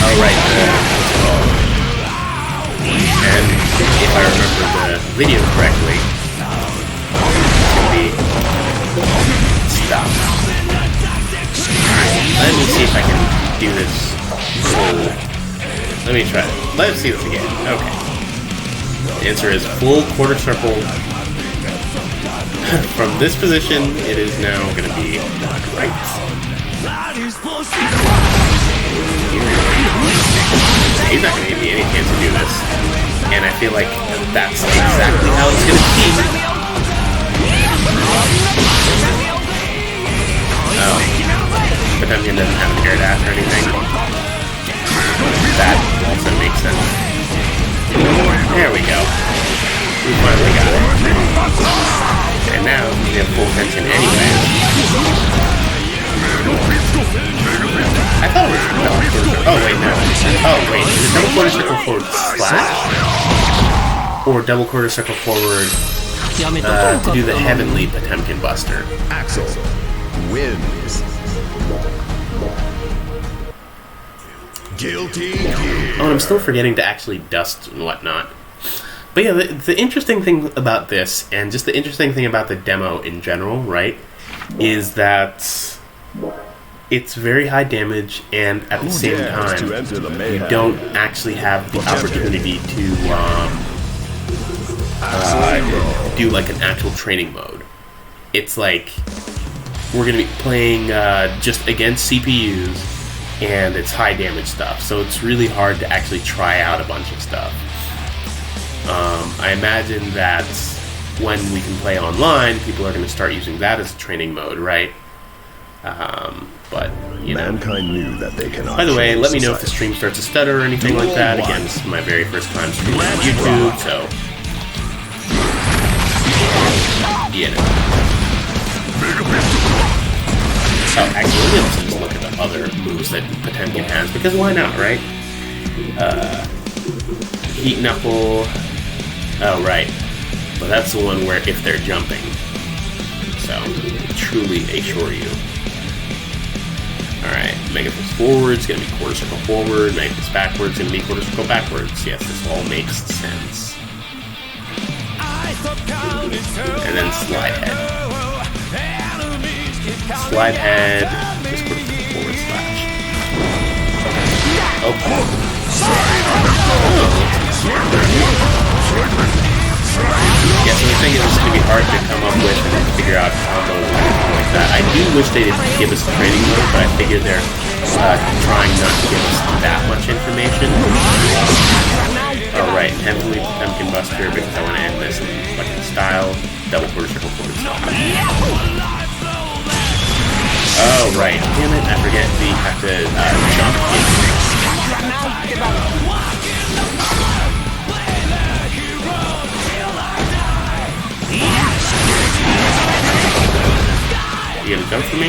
Oh, right. And if I remember the video correctly, it's gonna be stop. Alright, let me see if I can do this full. Let me try it. Let's see this again. Okay. The answer is full quarter circle. From this position, it is now going to be right. He's not going to give me any chance to do this. And I feel like that's exactly how it's going to be. Oh. Potemkin doesn't have a air dash or anything. That also makes sense. There we go. We finally got it. And now we have full tension anyway. I thought it was double quarter circle. Oh, wait, no. Oh, wait. Is it double quarter circle forward slash? Or double quarter circle forward to do the heavenly Potemkin Buster? Axel wins. Guilty Gear. Oh, and I'm still forgetting to actually dust and whatnot. But yeah, the interesting thing about this, and just the interesting thing about the demo in general, right, is that it's very high damage, and at the same time, you don't actually have the opportunity to do like an actual training mode. It's like we're going to be playing just against CPUs, and it's high damage stuff, so it's really hard to actually try out a bunch of stuff. I imagine that when we can play online, people are going to start using that as a training mode, right? But, you know. Mankind knew that they cannot. By the way, let me know if the society. stream starts to stutter or anything like that. Again, this is my very first time streaming on YouTube, so... You know. Oh, actually, let's just look at the other moves that Potemkin has, because why not, right? Heat Knuckle... Oh, right. But that's the one where if they're jumping. So, truly assure you. Alright, Mega Fist forward is going to be quarter circle forward, Mega Fist backwards is going to be quarter circle backwards. Yes, this all makes sense. And then slide head. Slide head, just quarter circle forward slash. Oh. Yeah, so the thing is, it's going to be hard to come up with and figure out combos and everything like that. I do wish they didn't give us a training mode, but I figure they're trying not to give us that much information. Alright, heavily Potemkin Buster, because I want to end this in fucking style. Double quarter circle forward style. Oh, right. Damn it, I forget we have to jump in. You gonna jump for me?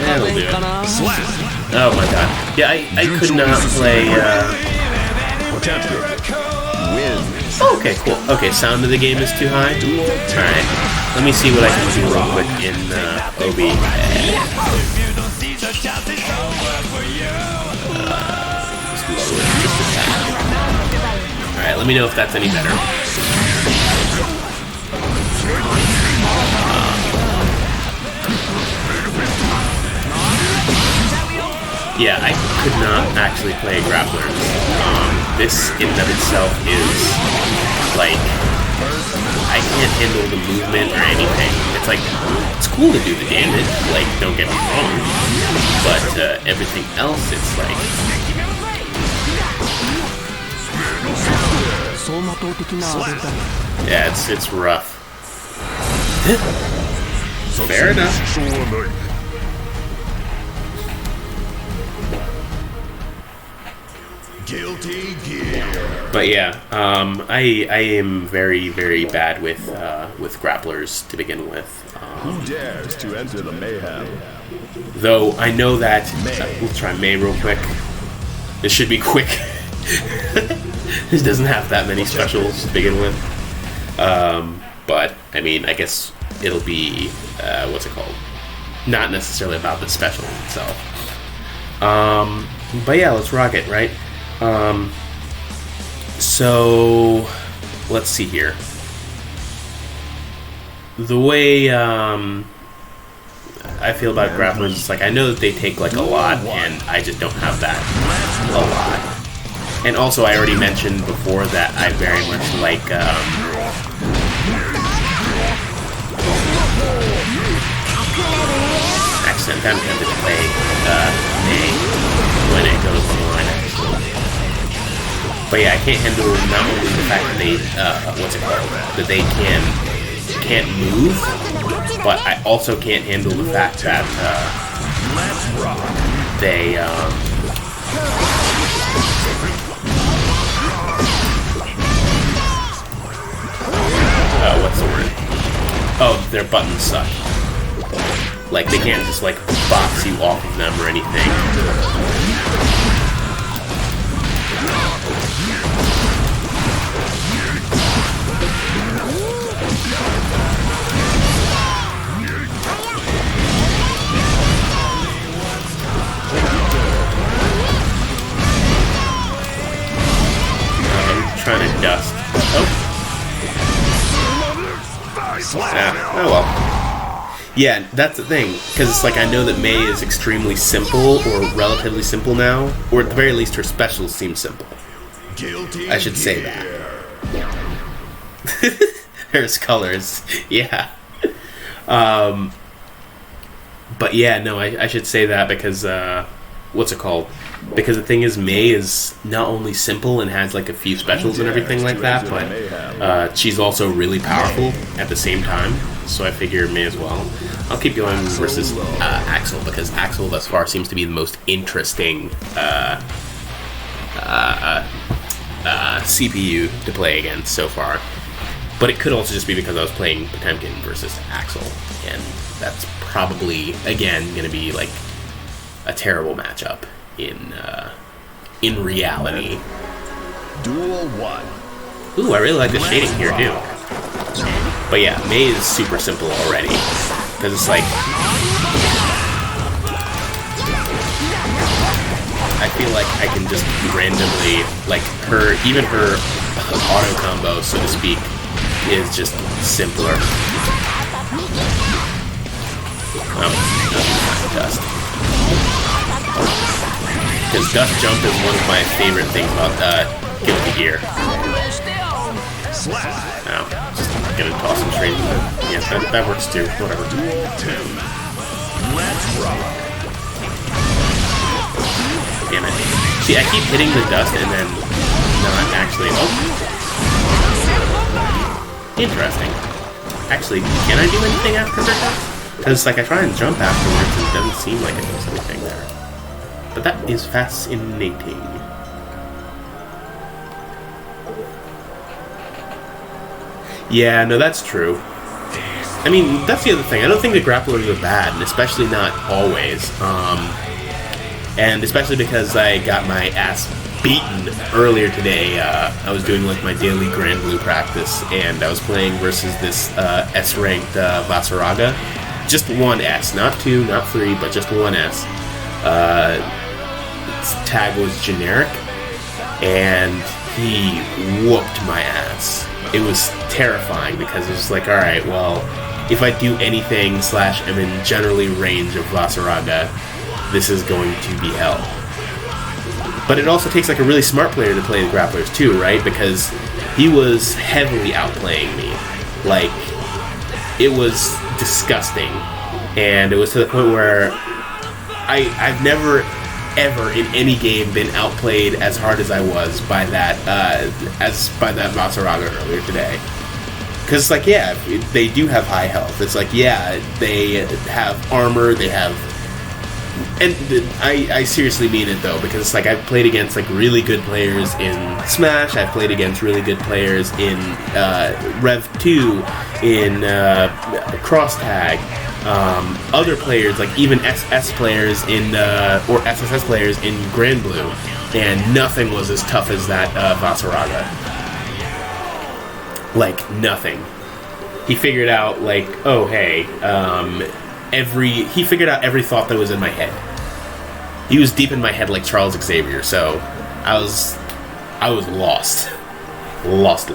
That'll do it. Oh my god. Yeah, I could not play, Oh, okay, cool. Okay, sound of the game is too high? Alright. Let me see what I can do real quick in OB. Alright, let me know if that's any better. Yeah, I could not actually play grapplers. This in and of itself is, like, I can't handle the movement or anything. It's like, it's cool to do the damage, like, don't get me wrong, but everything else, it's like... Yeah, it's rough. Fair enough. Guilty Gear. But yeah, I am very, very bad with grapplers to begin with. Who dares to enter the mayhem? Though I know that we'll try May real quick. This should be quick. This doesn't have that many specials to begin with. But I mean, I guess it'll be what's it called? Not necessarily about the special itself. But yeah, let's rock it, right? So let's see here. The way I feel about grapplers, it's like I know that they take like a lot, and I just don't have that a lot. And also, I already mentioned before that I very much like actually, I'm kind of tempted to play May when it goes online, actually. But yeah, I can't handle not only the fact that they, that they can can't move, but I also can't handle the fact that they what's the word? Oh, their buttons suck. Like, they can't just, like, box you off of them or anything. I'm trying to dust. Oh. Oh well. Yeah, that's the thing, because it's like I know that Mei is extremely simple, or relatively simple now, or at the very least her specials seem simple. I should say that. There's colors, yeah. But yeah, no, I should say that because, what's it called? Because the thing is, Mei is not only simple and has like a few specials and everything like that, but she's also really powerful at the same time. So I figure Mei as well. I'll keep going versus Axel, because Axel thus far seems to be the most interesting CPU to play against so far. But it could also just be because I was playing Potemkin versus Axel, and that's probably again going to be like a terrible matchup in reality. Duel 1. Ooh, I really like the shading here too. But yeah, Mei is super simple already, because it's like I feel like I can just randomly, like even her auto combo, so to speak, is just simpler. Dust. Because Dust Jump is one of my favorite things about Guilty Gear. Oh, just gonna toss him straight in the... Yeah, that works too. Whatever. Damn it. See, I keep hitting the dust and then not actually... Oh. Interesting. Actually, can I do anything after her dust? Because, like, I try and jump afterwards and it doesn't seem like it does anything there. But that is fascinating. Yeah, no, that's true. I mean, that's the other thing. I don't think the grapplers are bad, and especially not always. And especially because I got my ass beaten earlier today. I was doing like my daily Grand Blue practice, and I was playing versus this S-ranked Vasaraga. Just one S, not two, not three, but just one S. Its tag was generic, and he whooped my ass. It was terrifying because it was like, alright, well, if I do anything / am in generally range of Vasaraga, this is going to be hell. But it also takes like a really smart player to play the grapplers too, right? Because he was heavily outplaying me. Like, it was disgusting. And it was to the point where I've never ever in any game been outplayed as hard as I was by that Vasaraga earlier today. Because it's like, yeah, they do have high health. It's like, yeah, they have armor, they have... And I seriously mean it, though, because it's like I've played against like really good players in Smash, I've played against really good players in Rev 2, in Cross Tag, other players, like even SS players in, or SSS players in Grand Blue, and nothing was as tough as that Vasaraga. Like, nothing. He figured out, like, oh, hey, he figured out every thought that was in my head. He was deep in my head like Charles Xavier, so I was lost. Lost.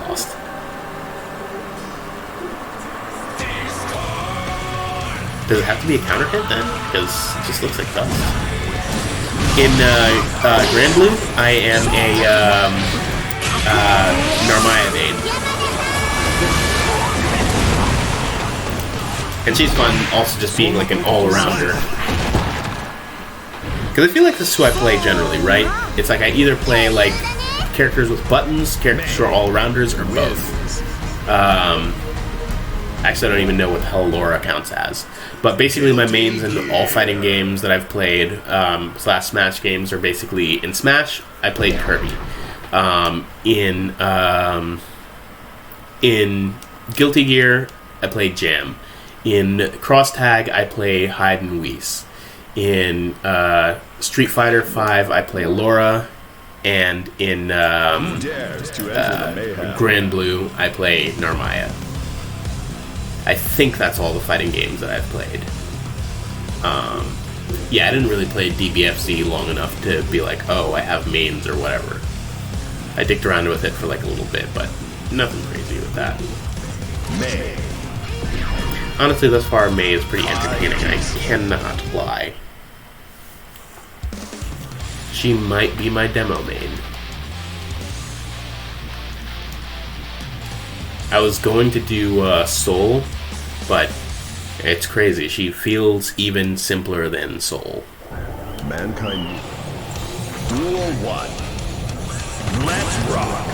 Does it have to be a counter hit then? Because it just looks like dust. In Grand Blue, I am a Narmaya main. And she's fun also just being like an all-arounder. Because I feel like this is who I play generally, right? It's like I either play like characters with buttons, characters who are all-arounders, or both. Actually, I don't even know what the hell Laura counts as. But basically, my mains in all fighting games that I've played, / Smash games, are basically in Smash, I played Kirby. In Guilty Gear, I played Jam. In Cross Tag, I play Hyde and Whis. In Street Fighter V, I play Laura. And in Grand Blue, I play Narmaya. I think that's all the fighting games that I've played. Yeah, I didn't really play DBFZ long enough to be like, oh, I have mains or whatever. I dicked around with it for like a little bit, but nothing crazy with that. May. Honestly, thus far, May is pretty entertaining. I cannot lie. She might be my demo main. I was going to do Soul, but it's crazy. She feels even simpler than Soul. Mankind. Duel 1. Let's rock.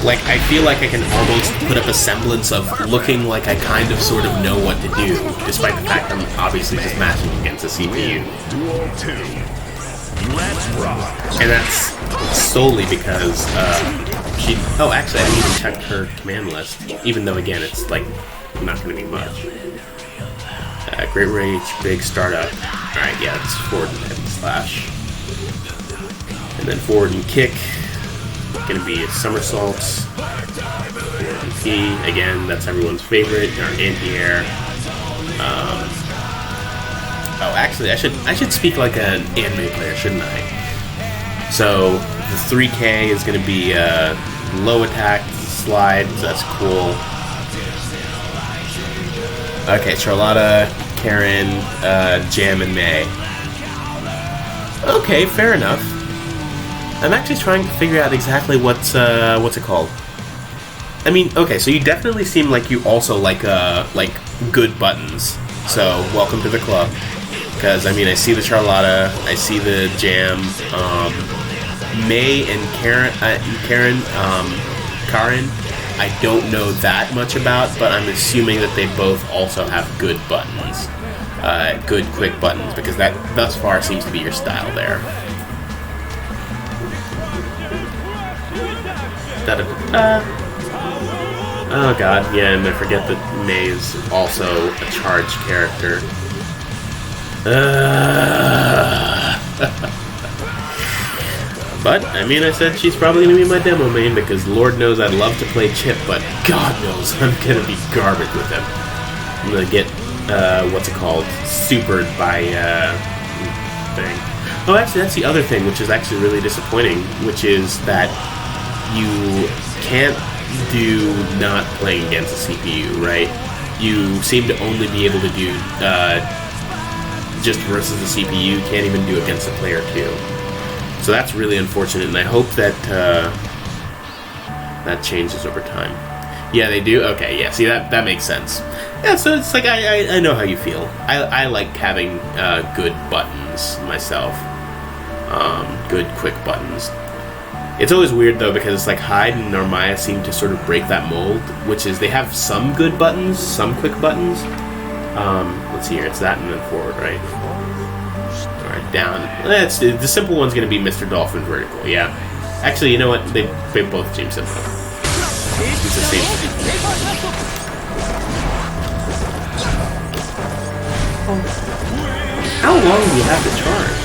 Like, I feel like I can almost put up a semblance of looking like I kind of sort of know what to do, despite the fact I'm obviously just matching against a CPU. Duel 2. Let's rock. And that's solely because she... Oh, actually, I didn't even check her command list, even though, again, it's, like, not going to be much. Great Rage, Big Startup. Alright, yeah, it's forward and heavy slash. And then forward and kick. Gonna be somersaults. P, again, that's everyone's favorite. Our anti-air. Oh, actually, I should speak like an anime player, shouldn't I? So the 3K is gonna be low attack slide. So that's cool. Okay, Charlotta, Karen, Jam, and May. Okay, fair enough. I'm actually trying to figure out exactly what's it called. I mean, okay, so you definitely seem like you also like good buttons. So welcome to the club. Because I mean, I see the Charlotta, I see the Jam, May and Karen. I don't know that much about, but I'm assuming that they both also have good buttons, good quick buttons, because that thus far seems to be your style there. Oh god, yeah, and I forget that May is also a charged character. But, I mean, I said she's probably going to be my demo main because Lord knows I'd love to play Chipp, but God knows I'm going to be garbage with him. I'm going to get, what's it called, supered by, thing. Oh, actually, that's the other thing, which is actually really disappointing, which is that you can't do not playing against a CPU, right? You seem to only be able to do just versus the CPU. You can't even do against a player too. So that's really unfortunate, and I hope that that changes over time. Yeah, they do? Okay, yeah, see, that makes sense. Yeah, so it's like, I know how you feel. I like having good buttons myself. Good, quick buttons. It's always weird, though, because it's like Hyde and Narmaya seem to sort of break that mold, which is they have some good buttons, some quick buttons. Let's see here, it's that and then forward, right? Alright, down. The simple one's going to be Mr. Dolphin vertical, yeah. Actually, you know what? They both seem simple. It's the same thing. How long do you have to charge?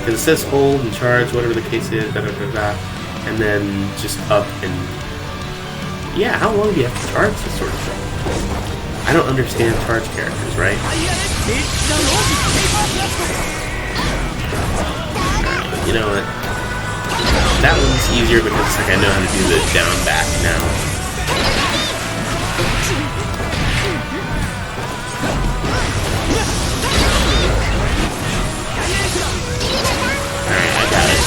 Because it says hold and charge, whatever the case is, and then just up and... Yeah, how long do you have to charge this sort of thing? I don't understand charge characters, right? You know what? That one's easier because it's like I know how to do the down back now. Alright, I got it.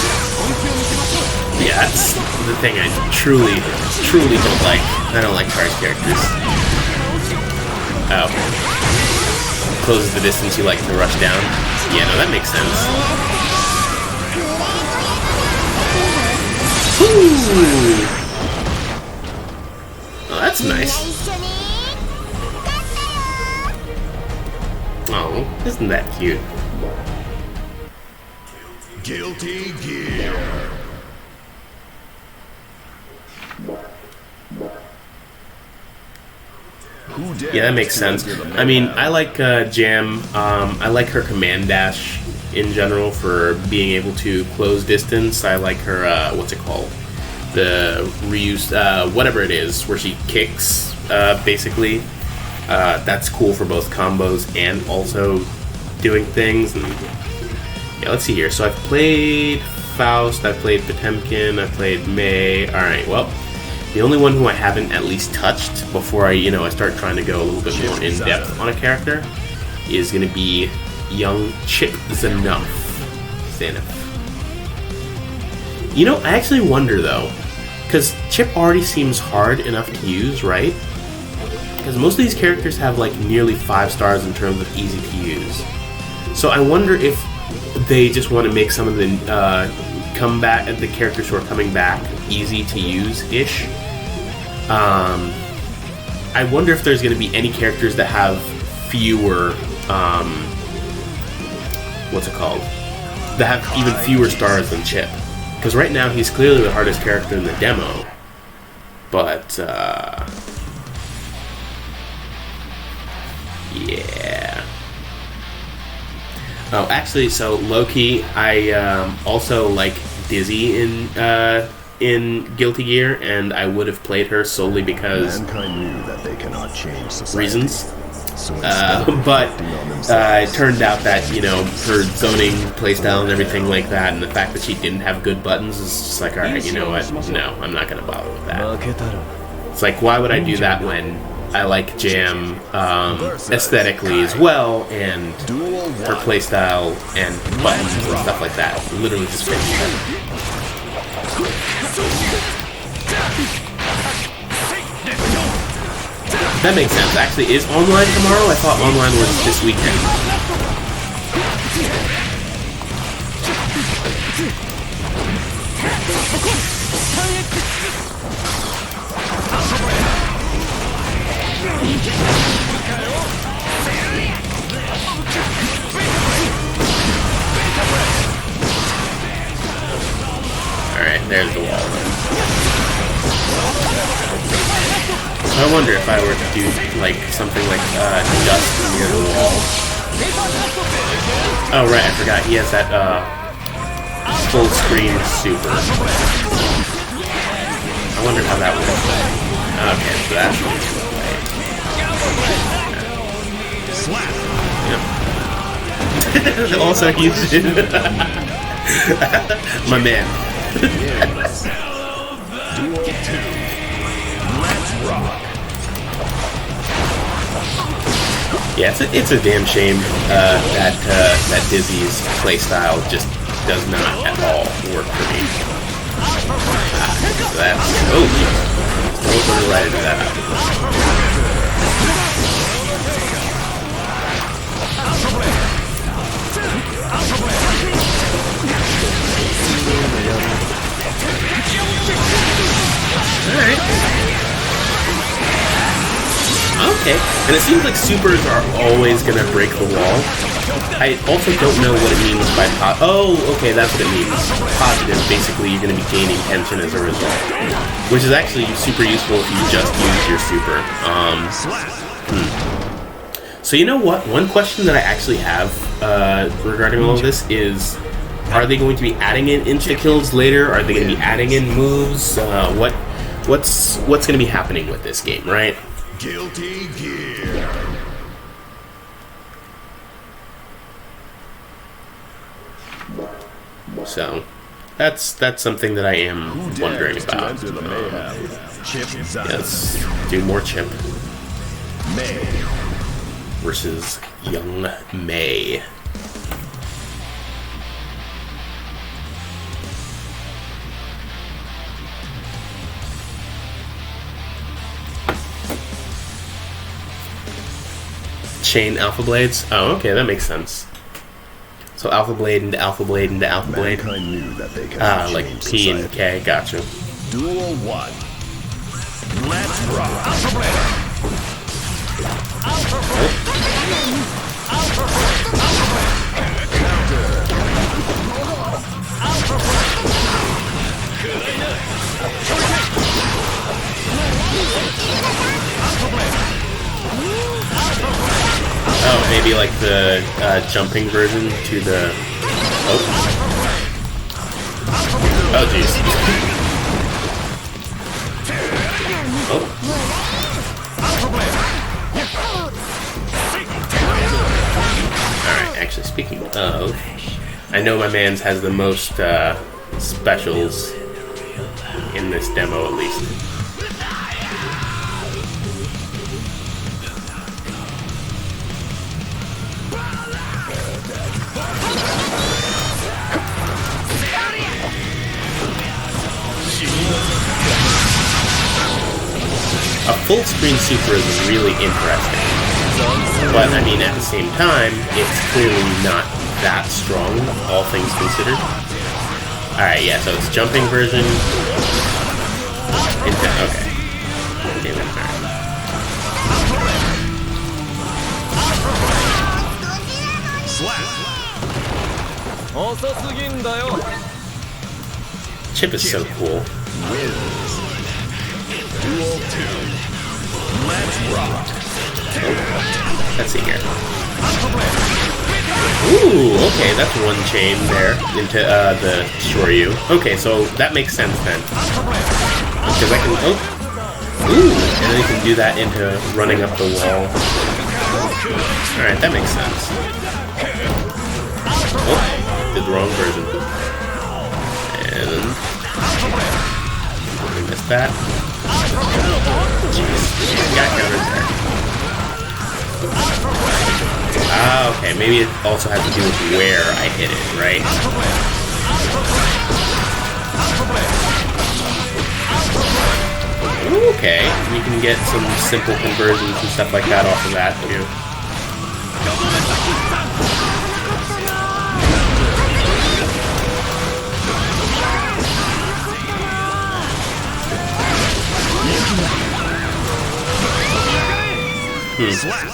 thing I truly don't like. I don't like charged characters. Oh. Closes the distance you like to rush down. Yeah, no, that makes sense. Ooh. Oh, that's nice. Oh, isn't that cute? Guilty Gear. Yeah, that makes sense. I mean, I like Jam. I like her command dash in general for being able to close distance. I like her, what's it called? The reuse, whatever it is, where she kicks, basically. That's cool for both combos and also doing things. And yeah, let's see here. So I've played Faust, I've played Potemkin, I've played May. Alright, well, the only one who I haven't at least touched before I start trying to go a little bit more in depth on a character is going to be young Chipp Xanuf. I actually wonder though, because Chipp already seems hard enough to use, right? Because most of these characters have like nearly 5 stars in terms of easy to use. So I wonder if they just want to make some of the the characters who are coming back easy to use-ish. I wonder if there's going to be any characters that have fewer, that have even fewer stars than Chipp. Because right now he's clearly the hardest character in the demo. But, yeah. Oh, actually, so low-key, I also like Dizzy in Guilty Gear, and I would have played her solely because mankind knew that they cannot change society. Reasons. So But it turned out that, her zoning playstyle and everything like that, and the fact that she didn't have good buttons is just like, alright, you know what? No, I'm not going to bother with that. It's like, why would I do that when I like Jam aesthetically as well, and her playstyle and buttons and stuff like that literally just fits together. That makes sense. Actually, is online tomorrow? I thought online was this weekend. Alright, there's the wall. I wonder if I were to do like something like dust near the wall. Oh right, I forgot. He has that full screen super. I wonder how that works. Okay, so that's the way. Yep. Also used it. My man. Yeah, it's a damn shame that Dizzy's playstyle just does not at all work for me. So that's totally right into that. Alright. Okay, and it seems like supers are always going to break the wall. I also don't know what it means by okay, that's what it means. Positive, basically you're going to be gaining tension as a result. Which is actually super useful if you just use your super. So you know what? One question that I actually have regarding all of this is, are they going to be adding in insta-kills later? Are they going to be adding in moves? What's going to be happening with this game, right? Guilty Gear. So, that's something that I am wondering about. Yes, do more Chipp. May versus young May. chain Alpha Blades? Oh, okay, that makes sense. So Alpha Blade into Alpha Blade into Alpha Blade. Mankind knew that they cannot Like change P and society. K, gotcha. Duel 1. Let's rock. Alpha Blade. Oh, maybe like the jumping version to the... Oh. Oh, jeez. Oh. Alright, actually, speaking of... I know my man's has the most specials in this demo, at least. A full screen super is really interesting, but I mean at the same time, it's clearly not that strong, all things considered. Alright, yeah, so it's jumping version into, okay. Okay, then, alright. Chipp is so cool. Duel 2. Let's rock. Let's see here. Ooh, okay, that's one chain there into the Shoryu. Okay, so that makes sense then. Because I can, oh, ooh, and then you can do that into running up the wall. Alright, that makes sense. Oh, did the wrong version. And I missed that. Jeez, got countered there. Ah, okay, maybe it also has to do with where I hit it, right? Okay, you can get some simple conversions and stuff like that off of that, too.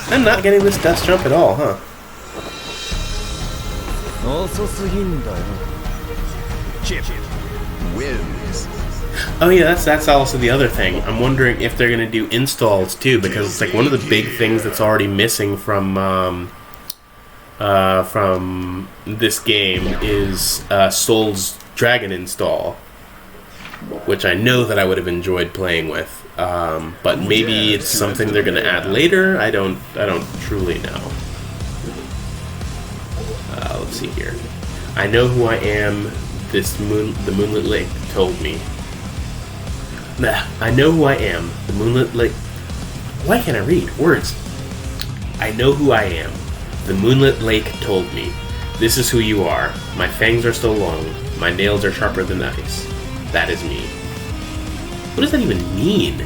I'm not getting this dust jump at all, huh? Chipp wins. Oh yeah, that's also the other thing. I'm wondering if they're gonna do installs too, because it's like one of the big things that's already missing from this game is Soul's Dragon install, which I know that I would have enjoyed playing with. But maybe it's something they're gonna add later. I don't truly know. Let's see here. I know who I am. The Moonlit Lake told me. Nah, I know who I am. The Moonlit Lake. Why can't I read words? I know who I am. The Moonlit Lake told me. This is who you are. My fangs are so long. My nails are sharper than ice. That is me. What does that even mean?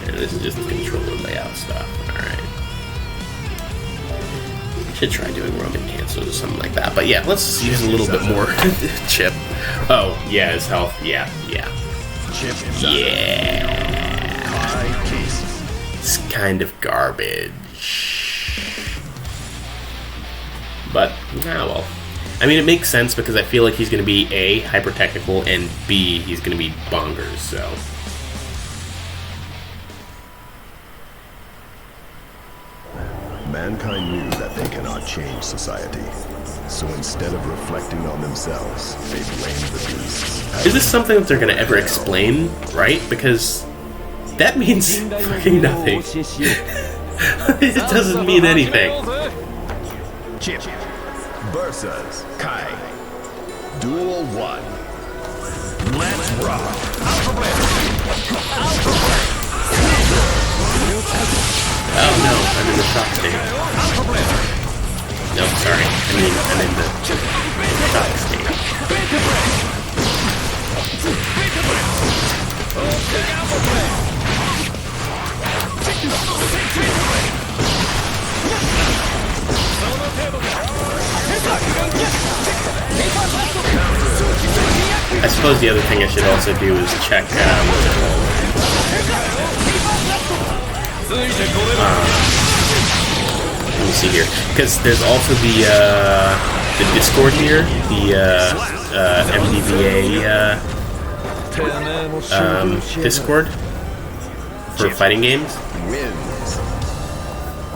And this is just the controller layout stuff. Alright. Should try doing Roman cancels or something like that. But yeah, let's use a little bit more Chipp. Oh, yeah, his health. Yeah. Chipp. Yeah. It's kind of garbage. But, well. I mean, it makes sense because I feel like he's going to be A, hyper-technical, and B, he's going to be bonkers, so. Mankind knew that they cannot change society. So instead of reflecting on themselves, they blamed the beasts. Is this something that they're going to ever explain, right? Because that means fucking nothing. It doesn't mean anything. Chipp versus Kai. Duel 1. Let's rock. Oh no, I'm in the shock state. No, sorry. I'm in the shock state. I suppose the other thing I should also do is check what's it called? Let me see here, because there's also the Discord here, the MDVA Discord for fighting games.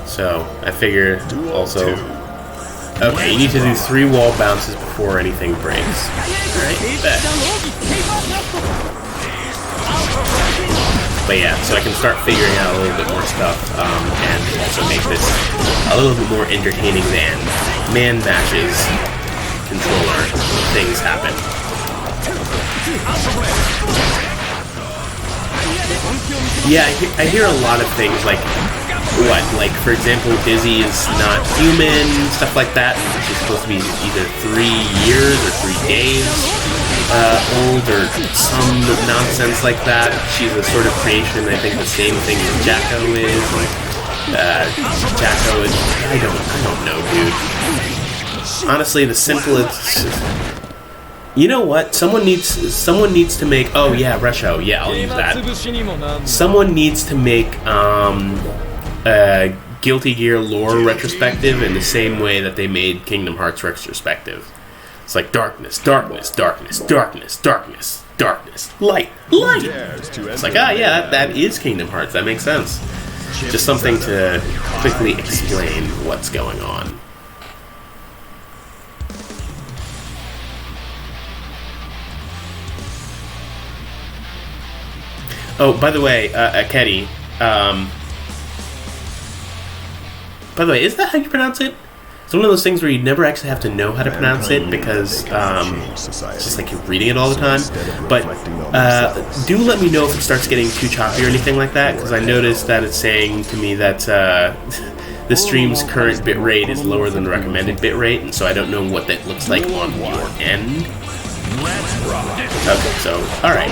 So I figure also. Okay, you need to do 3 wall bounces before anything breaks. Alright, bet. But yeah, so I can start figuring out a little bit more stuff, and also make this a little bit more entertaining than man matches controller things happen. Yeah, I hear a lot of things like, what, like, for example, Dizzy is not human, stuff like that. She's supposed to be either 3 years or 3 days old, or some nonsense like that. She's a sort of creation, I think the same thing as Jacko is. Jacko is, I don't know, dude. Honestly, the simplest... You know what? Someone needs to make... Oh, yeah, Resho. Yeah, I'll use that. Someone needs to make, Guilty Gear lore retrospective in the same way that they made Kingdom Hearts retrospective. It's like darkness, darkness, darkness, darkness, darkness, darkness, light, light. It's like, yeah, that is Kingdom Hearts. That makes sense. Just something to quickly explain what's going on. Oh, by the way, Keddy, by the way, is that how you pronounce it? It's one of those things where you never actually have to know how to pronounce it because it's just like you're reading it all the time. But do let me know if it starts getting too choppy or anything like that, because I noticed that it's saying to me that the stream's current bitrate is lower than the recommended bitrate, and so I don't know what that looks like on your end. Okay, so, alright.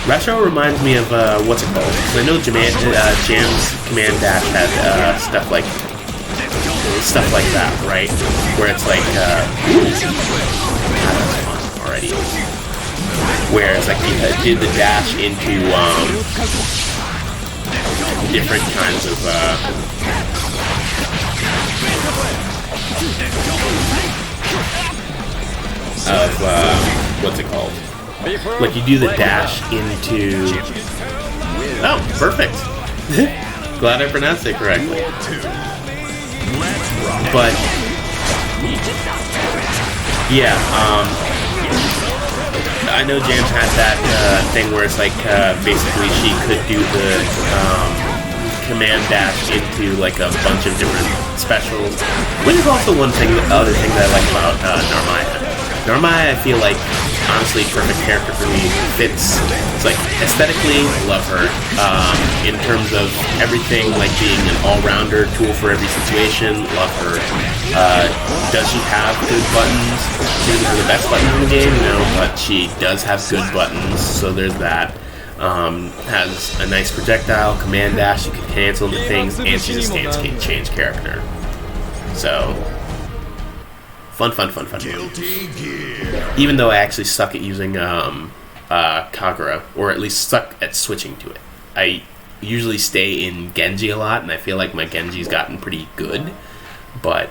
Retro reminds me of, what's it called? Because I know Jam's Command Dash had stuff like that, right? Where it's like, already. Where it's like you did the dash into different kinds of what's it called? Like you do the dash into... Oh, perfect. Glad I pronounced it correctly. But yeah, I know Jam had that thing where it's like basically she could do the command dash into like a bunch of different specials, which is also other thing that I like about Narmaya. Narmaya, I feel like, honestly, perfect character for me. Fits. It's like, aesthetically, love her. In terms of everything, like being an all-rounder, tool for every situation, love her. Does she have good buttons? She doesn't have the best buttons in the game, no, but she does have good buttons, so there's that. Has a nice projectile, command dash, you can cancel into things, and she's a stance change character. So... Fun. Even though I actually suck at using Kagura, or at least suck at switching to it. I usually stay in Genji a lot, and I feel like my Genji's gotten pretty good, but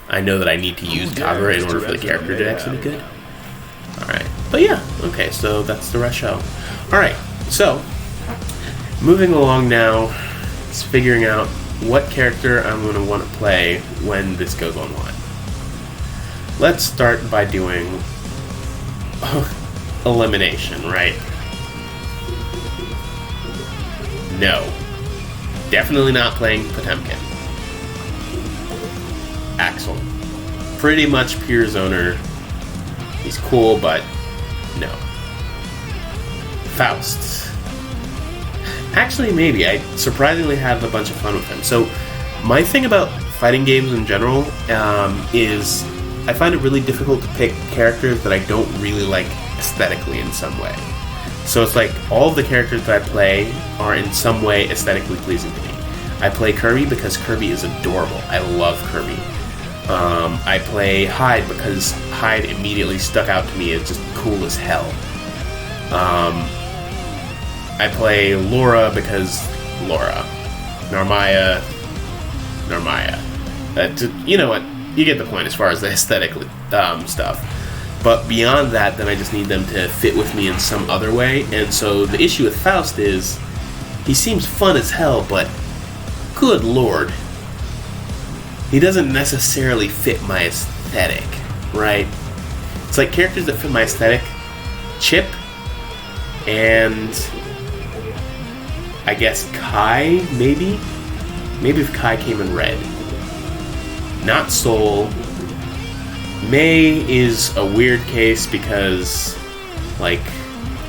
I know that I need to use Kagura in order for the character to actually be good. Alright, but yeah, okay, so that's the rest show. Alright, so, moving along now, it's figuring out what character I'm going to want to play when this goes online. Let's start by doing elimination, right? No. Definitely not playing Potemkin. Axel. Pretty much pure zoner. He's cool, but no. Faust. Actually, maybe. I surprisingly have a bunch of fun with him. So, my thing about fighting games in general is... I find it really difficult to pick characters that I don't really like aesthetically in some way. So it's like all of the characters that I play are in some way aesthetically pleasing to me. I play Kirby because Kirby is adorable. I love Kirby. I play Hyde because Hyde immediately stuck out to me as just cool as hell. I play Laura because Laura. Narmaya. You know what? You get the point as far as the aesthetic stuff. But beyond that, then I just need them to fit with me in some other way. And so the issue with Faust is he seems fun as hell, but good lord, he doesn't necessarily fit my aesthetic, right? It's like characters that fit my aesthetic, Chipp, and I guess Kai, maybe? Maybe if Kai came in red. Not Soul. May is a weird case because, like,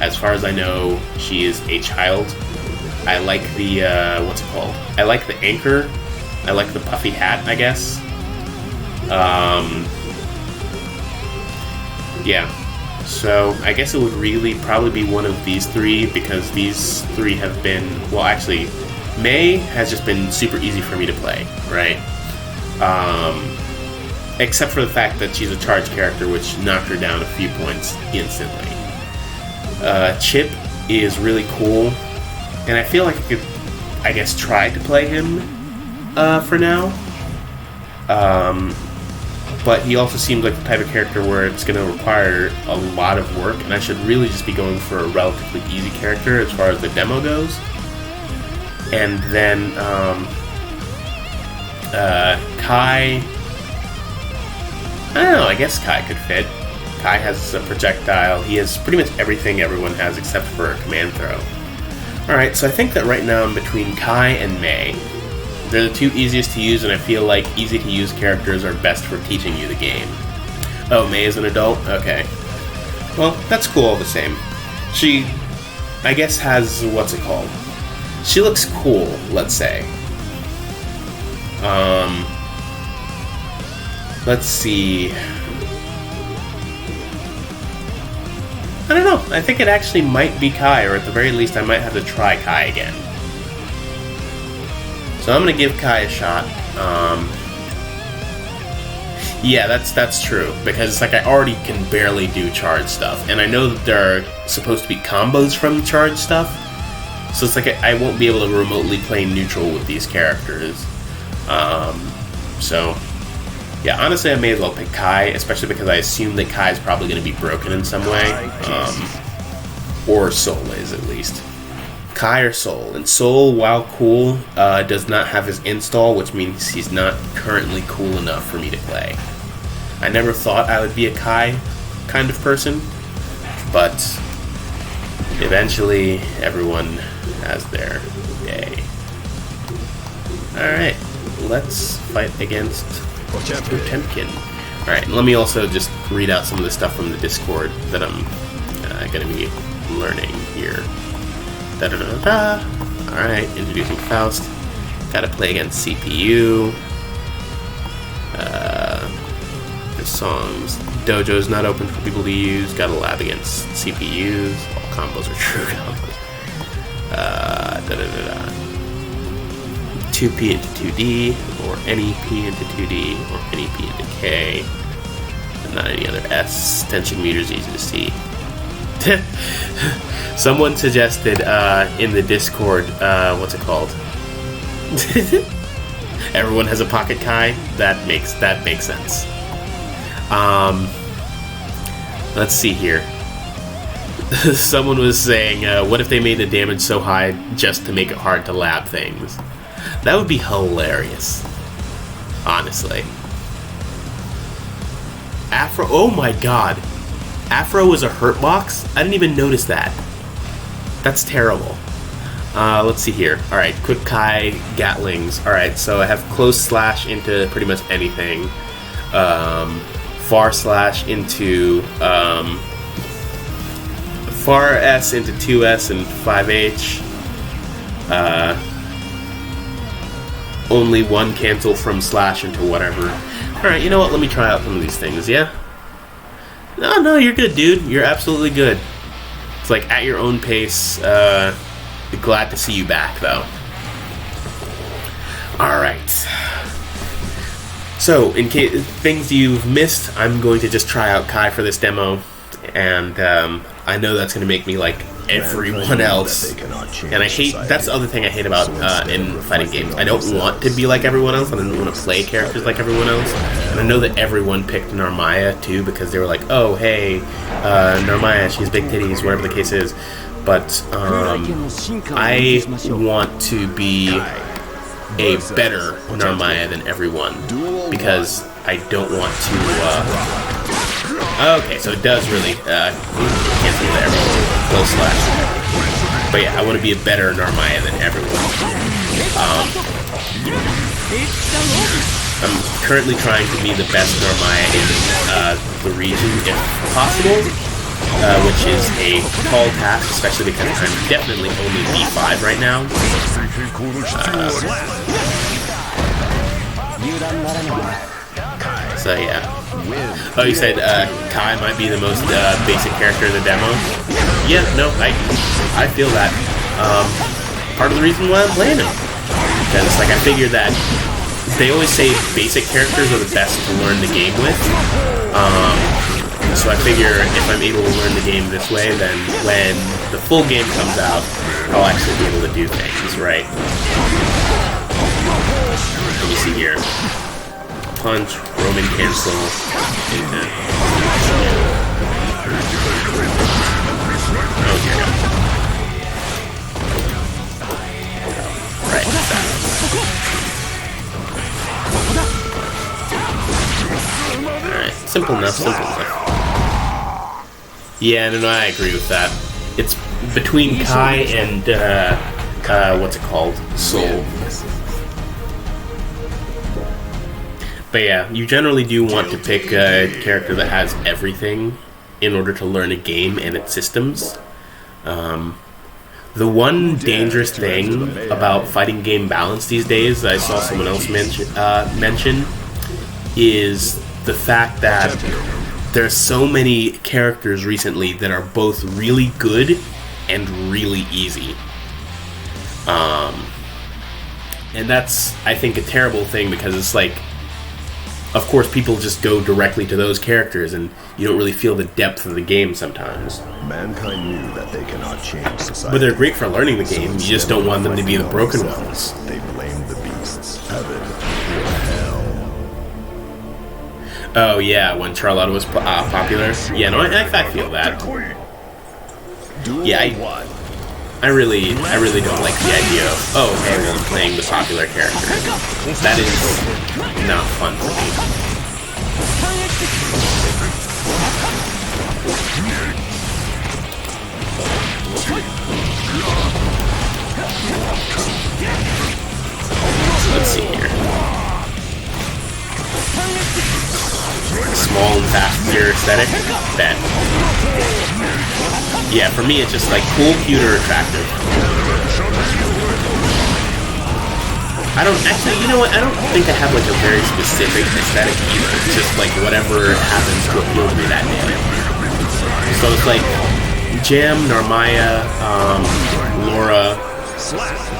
as far as I know, she is a child. I like the, what's it called? I like the anchor. I like the puffy hat, I guess. Yeah. So, I guess it would really probably be one of these three, because these three have been, well, actually, May has just been super easy for me to play, right? Except for the fact that she's a charge character, which knocked her down a few points instantly. Chipp is really cool, and I feel like I could, I guess, try to play him for now. But he also seems like the type of character where it's going to require a lot of work, and I should really just be going for a relatively easy character as far as the demo goes. And then Kai, I don't know, I guess Kai could fit. Kai has a projectile. He has pretty much everything everyone has except for a command throw. Alright, so I think that right now I'm between Kai and May. They're the two easiest to use, and I feel like easy to use characters are best for teaching you the game. Oh, May is an adult? Okay. Well, that's cool all the same. She, I guess, has, what's it called? She looks cool, let's say. Let's see. I don't know. I think it actually might be Kai, or at the very least, I might have to try Kai again. So I'm gonna give Kai a shot. Yeah, that's true, because it's like I already can barely do charge stuff, and I know that there are supposed to be combos from charge stuff, so it's like I won't be able to remotely play neutral with these characters. So yeah, honestly, I may as well pick Kai, especially because I assume that Kai is probably going to be broken in some way, or Soul is at least. Kai or Soul, and Soul, while cool, does not have his install, which means he's not currently cool enough for me to play. I never thought I would be a Kai kind of person, but eventually everyone has their day. Alright, let's fight against Potemkin. Alright, let me also just read out some of the stuff from the Discord that I'm going to be learning here. Alright, introducing Faust. Gotta play against CPU. The songs. Dojo's not open for people to use. Gotta lab against CPUs. All combos are true combos. 2P into 2D, or any P into 2D, or any P into K. And not any other S. Tension meters easy to see. Someone suggested in the Discord, what's it called? Everyone has a pocket Kai. That makes sense. Let's see here. Someone was saying, what if they made the damage so high just to make it hard to lab things? That would be hilarious. Honestly. Afro, oh my god. Afro is a hurt box? I didn't even notice that. That's terrible. Let's see here. Alright, quick Kai Gatlings. Alright, so I have close slash into pretty much anything. Far slash into far S into 2S and 5H. Only one cancel from slash into whatever. Alright, you know what? Let me try out some of these things, yeah? No, you're good, dude. You're absolutely good. It's like at your own pace. Glad to see you back, though. Alright. So, in case things you've missed, I'm going to just try out Kai for this demo, and I know that's going to make me like everyone else, and I hate. That's the other thing I hate about in fighting games. I don't want to be like everyone else. I don't want to play characters like everyone else. And I know that everyone picked Narmaya too because they were like, "Oh, hey, Narmaya, she's big titties," whatever the case is. But I want to be a better Narmaya than everyone because I don't want to. Okay, so it does really cancel there. Close slash. But yeah, I want to be a better Narmaya than everyone. I'm currently trying to be the best Narmaya in the region, if possible, which is a tall task, especially because I'm definitely only B5 right now. So yeah. Oh, you said Kai might be the most basic character in the demo? Yeah, no, I feel that. Part of the reason why I'm playing him. Because like I figure that they always say basic characters are the best to learn the game with. So I figure if I'm able to learn the game this way, then when the full game comes out, I'll actually be able to do things, right? Let me see here. Punch, Roman cancel, and okay. Right. Alright, simple enough, simple enough. Yeah, no, I agree with that. It's between Kai and, what's it called? Soul. But yeah, you generally do want to pick a character that has everything in order to learn a game and its systems. The one dangerous thing about fighting game balance these days that I saw someone else mention is the fact that there are so many characters recently that are both really good and really easy. And that's, I think, a terrible thing because it's like, of course, people just go directly to those characters, and you don't really feel the depth of the game sometimes. Mankind knew that they cannot change society. But they're great for learning the game. You just don't want them to be the broken ones. They blamed the beasts, heaven, or hell. Oh yeah, when Charlotta was popular. Yeah, no, I feel that. Yeah, I really don't like the idea of, oh, hey, well, I'm playing the popular character. That is not fun for me. Let's see here. Small and faster aesthetic? Bet. Yeah, for me it's just like cool, cute, or attractive. I don't actually, you know what? I don't think I have like a very specific aesthetic either. It's just like whatever happens to appeal to me that day. So it's like Jam, Narmaya, Laura,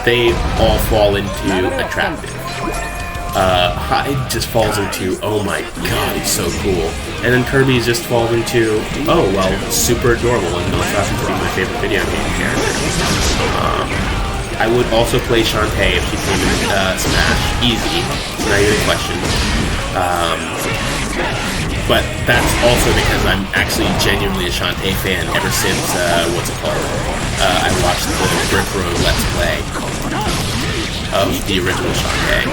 they all fall into attractive. Hyde just falls into, oh my god, he's so cool. And then Kirby just falls into, oh well, super adorable, and also happens to be my favorite video game character. I would also play Shantae if she came in Smash. Easy. It's not even a question. But that's also because I'm actually genuinely a Shantae fan ever since, what's it called? I watched the Brick Road Let's Play of the original Shantae.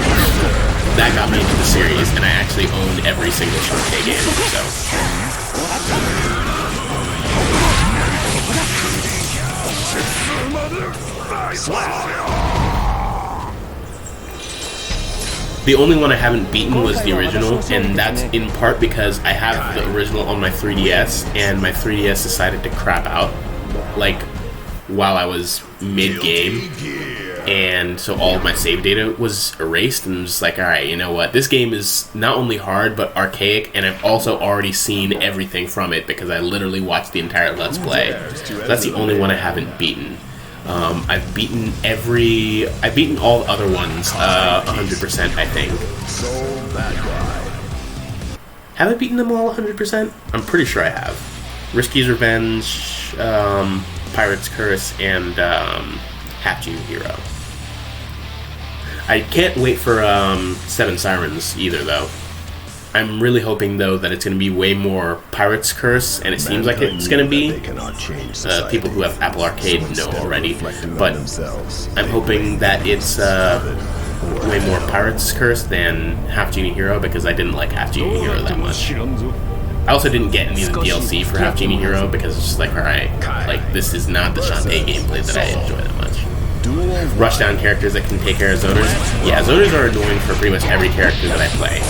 That got me into the series, and I actually owned every single Shantae game, so... The only one I haven't beaten was the original, and that's in part because I have the original on my 3DS, and my 3DS decided to crap out, like, while I was mid-game, and so all of my save data was erased, and I'm just like, alright, you know what, this game is not only hard, but archaic, and I've also already seen everything from it, because I literally watched the entire Let's Play. That's the only one I haven't beaten. I've beaten all the other ones, 100%, I think. Have I beaten them all 100%? I'm pretty sure I have. Risky's Revenge, Pirate's Curse, and Half Genie Hero. I can't wait for Seven Sirens either, though. I'm really hoping, though, that it's going to be way more Pirate's Curse, and it seems like it's going to be. People who have Apple Arcade know already, but I'm hoping that it's way more Pirate's Curse than Half Genie Hero, because I didn't like Half Genie Hero that much. I also didn't get any of the DLC for Half Genie Hero, because it's just like, alright, like, this is not the Shantae gameplay that I enjoy that much. Rushdown characters that can take care of zoners. Yeah, zoners are annoying for pretty much every character that I play.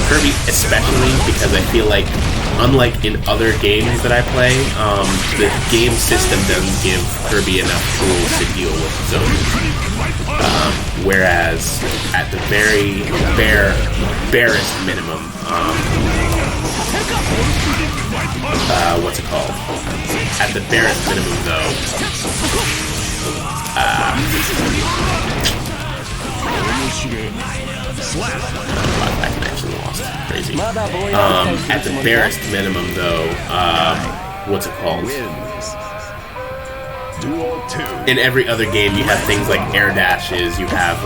Kirby especially, because I feel like, unlike in other games that I play, the game system doesn't give Kirby enough tools to deal with zoners. Whereas, at the very barest minimum, what's it called? At the barest minimum, though, I actually lost. Crazy. At the barest minimum, though, what's it called? In every other game, you have things like air dashes. You have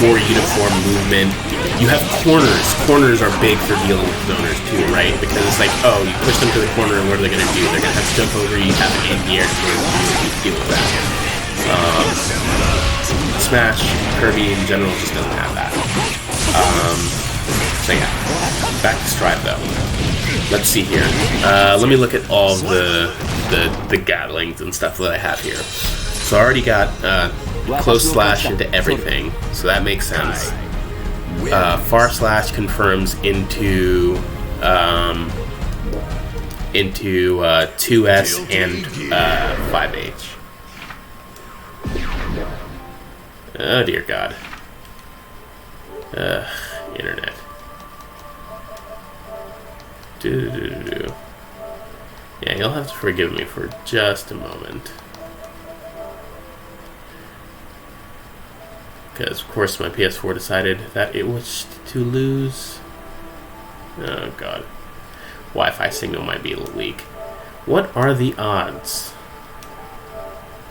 more uniform movement. You have corners. Corners are big for dealing with zoners too, right? Because it's like, oh, you push them to the corner, and what are they going to do? They're going to have to jump over you, have an anti-air to deal with that. Smash, Kirby in general just doesn't have that. So yeah, back to Strive though. Let's see here. Let me look at all the gatherings and stuff that I have here. So I already got close slash into everything, so that makes sense. Far slash confirms into 2S and 5H. Oh dear God. Internet. Yeah, you'll have to forgive me for just a moment. Because, of course, my PS4 decided that it was to lose. Oh, God. Wi-Fi signal might be a little weak. What are the odds?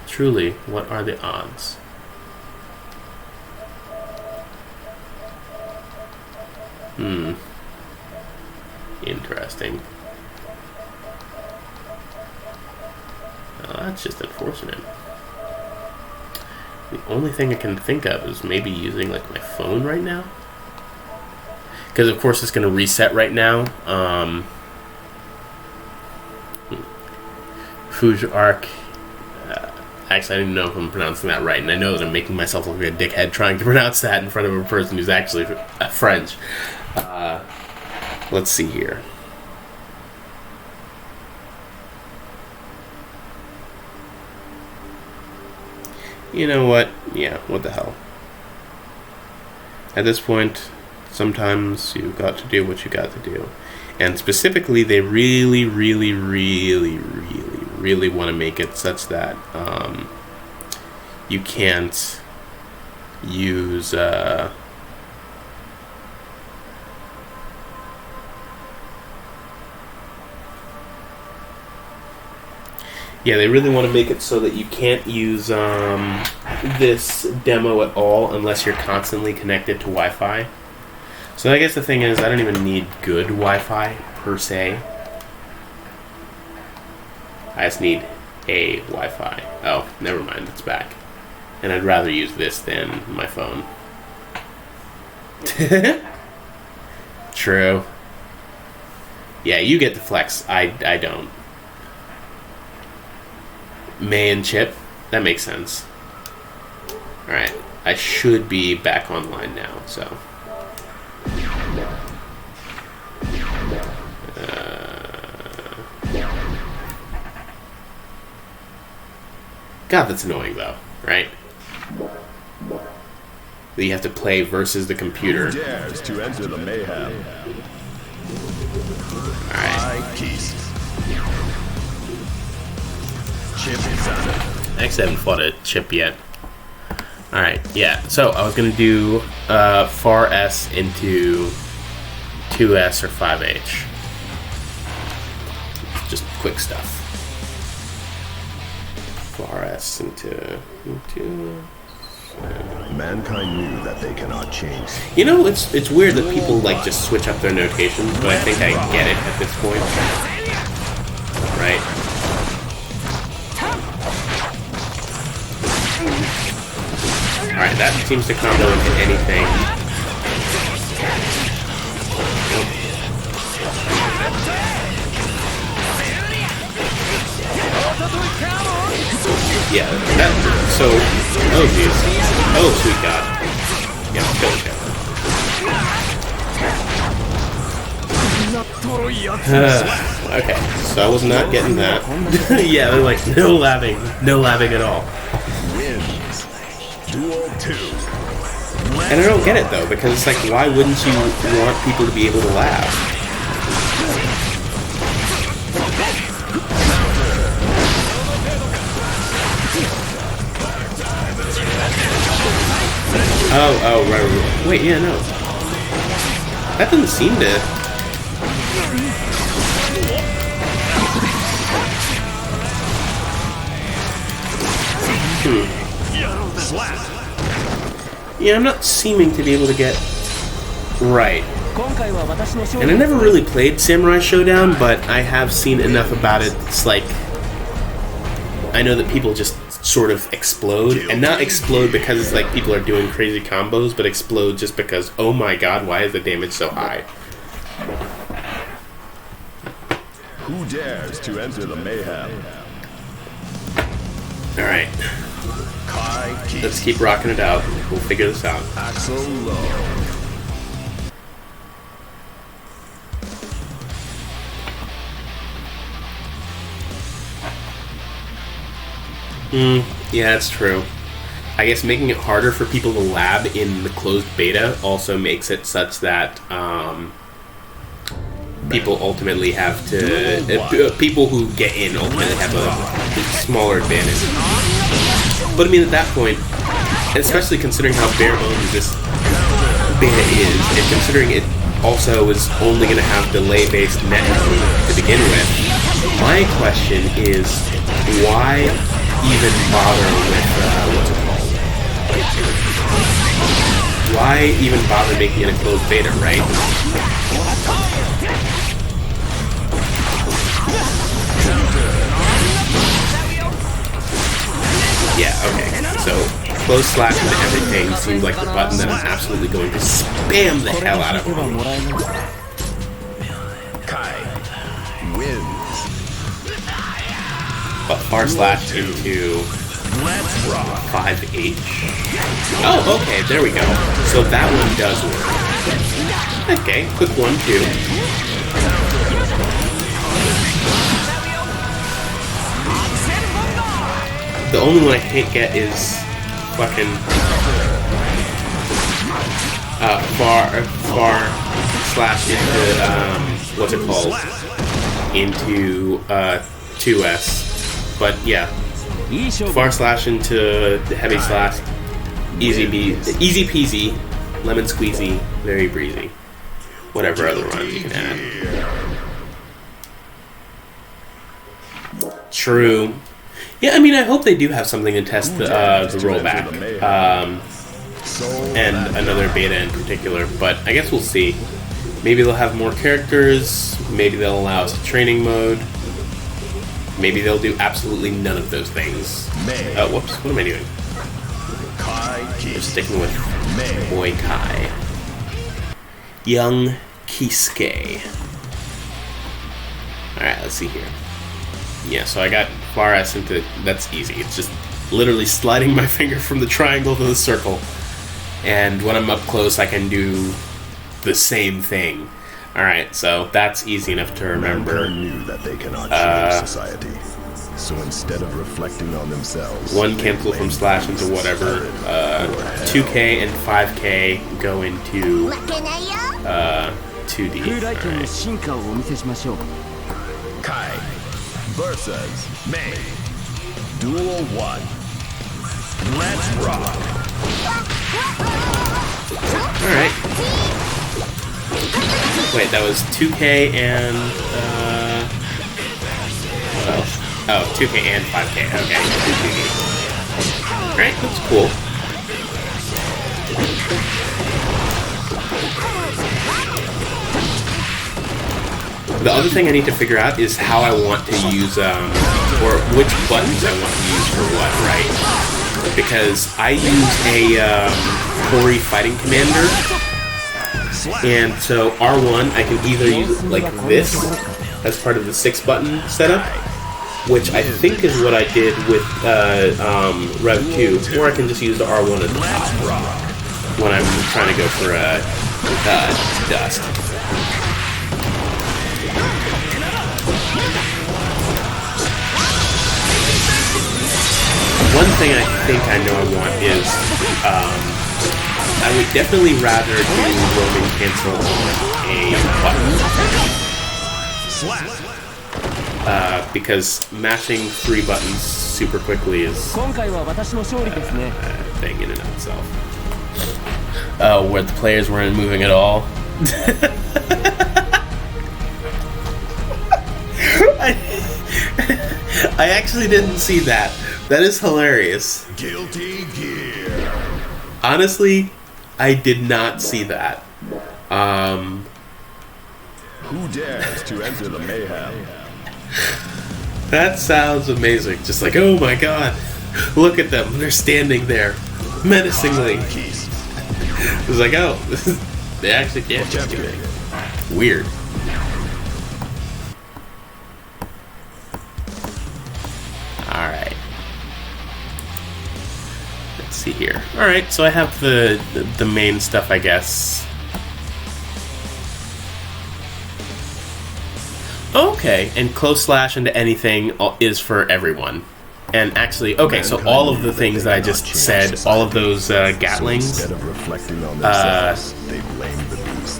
Truly, what are the odds? Interesting. That's just unfortunate. The only thing I can think of is maybe using like my phone right now, because of course it's going to reset right now. Fuge Arc. Actually, I don't even know if I'm pronouncing that right, and I know that I'm making myself look like a dickhead trying to pronounce that in front of a person who's actually French. Let's see here. You know what? Yeah, what the hell. At this point, sometimes you've got to do what you got to do. And specifically, they really, really, really, really, really want to make it such that you can't use... Yeah, they really want to make it so that you can't use this demo at all unless you're constantly connected to Wi-Fi. So I guess the thing is, I don't even need good Wi-Fi, per se. I just need a Wi-Fi. Oh, never mind, it's back. And I'd rather use this than my phone. True. Yeah, you get the flex. I don't. May and Chipp, that makes sense. Alright, I should be back online now, so. God, that's annoying though, right? That you have to play versus the computer. Who dares to enter the mayhem? Alright. Chipp is on it. I actually haven't fought a Chipp yet. Alright, yeah. So I was gonna do far S into 2S or 5H. Just quick stuff. Far S into Mankind knew that they cannot change. You know, it's weird that people like just switch up their notations, but I think I get it at this point. Right? Alright, that seems to combo into anything. Yeah, that, so, oh jeez. Oh, sweet god. Yeah, kill him. Okay, so I was not getting that. Yeah, they're like, no labbing at all. Wins. Duel 2. And I don't get it though, because it's like, why wouldn't you want people to be able to laugh? Oh, right. Wait, yeah, no. That doesn't seem to... Yeah, I'm not seeming to be able to get right. And I never really played Samurai Showdown, but I have seen enough about it. It's like... I know that people just sort of explode, and not explode because it's like people are doing crazy combos, but explode just because, oh my god, why is the damage so high? Who dares to enter the mayhem? Alright. Let's keep rocking it out. We'll figure this out. Axel Low. Yeah, that's true. I guess making it harder for people to lab in the closed beta also makes it such that people ultimately have to... people who get in ultimately have a smaller advantage. But I mean, at that point, especially considering how bare bones this beta is, and considering it also is only going to have delay-based net to begin with, my question is, why even bother with, what's it called? Why even bother making it a closed beta, right? Yeah, okay. So, close slash into everything seems like the button that I'm absolutely going to spam the hell out of. Kai wins. But far slash into 5H. Oh, okay, there we go. So that one does work. Okay, quick 1-2. The only one I can't get is fucking far slash into what's it called? Into 2S. But yeah, far slash into heavy slash, easy peasy, lemon squeezy, very breezy. Whatever other rhymes you can add. True. Yeah, I mean, I hope they do have something to test the rollback, and another beta in particular, but I guess we'll see. Maybe they'll have more characters, maybe they'll allow us a training mode, maybe they'll do absolutely none of those things. Whoops, what am I doing? We're sticking with Boy Kai. Young Kisuke. Alright, let's see here. Yeah, so I got far S into... That's easy. It's just literally sliding my finger from the triangle to the circle. And when I'm up close, I can do the same thing. Alright, so that's easy enough to remember. Mankind knew that they cannot change society. So instead of reflecting on themselves... One cancel from slash into whatever. 2K and 5K go into 2D. Alright. Kai versus Mei. Duel 1. Let's rock. Alright. Wait, that was 2K and, what else? Oh, 2K and 5K, okay. Alright, that's cool. The other thing I need to figure out is how I want to use, or which buttons I want to use for what, right? Because I use a Tori fighting commander, and so R1 I can either use it like this as part of the 6-button setup, which I think is what I did with Rev 2, or I can just use the R1 at the top when I'm trying to go for dust. One thing I think I know I want is, I would definitely rather do roaming cancel on a button. Because mashing 3 buttons super quickly is a thing in and of itself. Where the players weren't moving at all. I actually didn't see that. That is hilarious. Guilty Gear. Honestly, I did not see that. Who dares to enter the mayhem? That sounds amazing. Just like, oh my god, look at them. They're standing there menacingly. It's like, oh, they actually can't just do it. Weird. Alright. Let's see here. Alright, so I have the main stuff, I guess. Okay, and close slash into anything is for everyone. And actually, okay, so all of the things that I just said, all of those Gatlings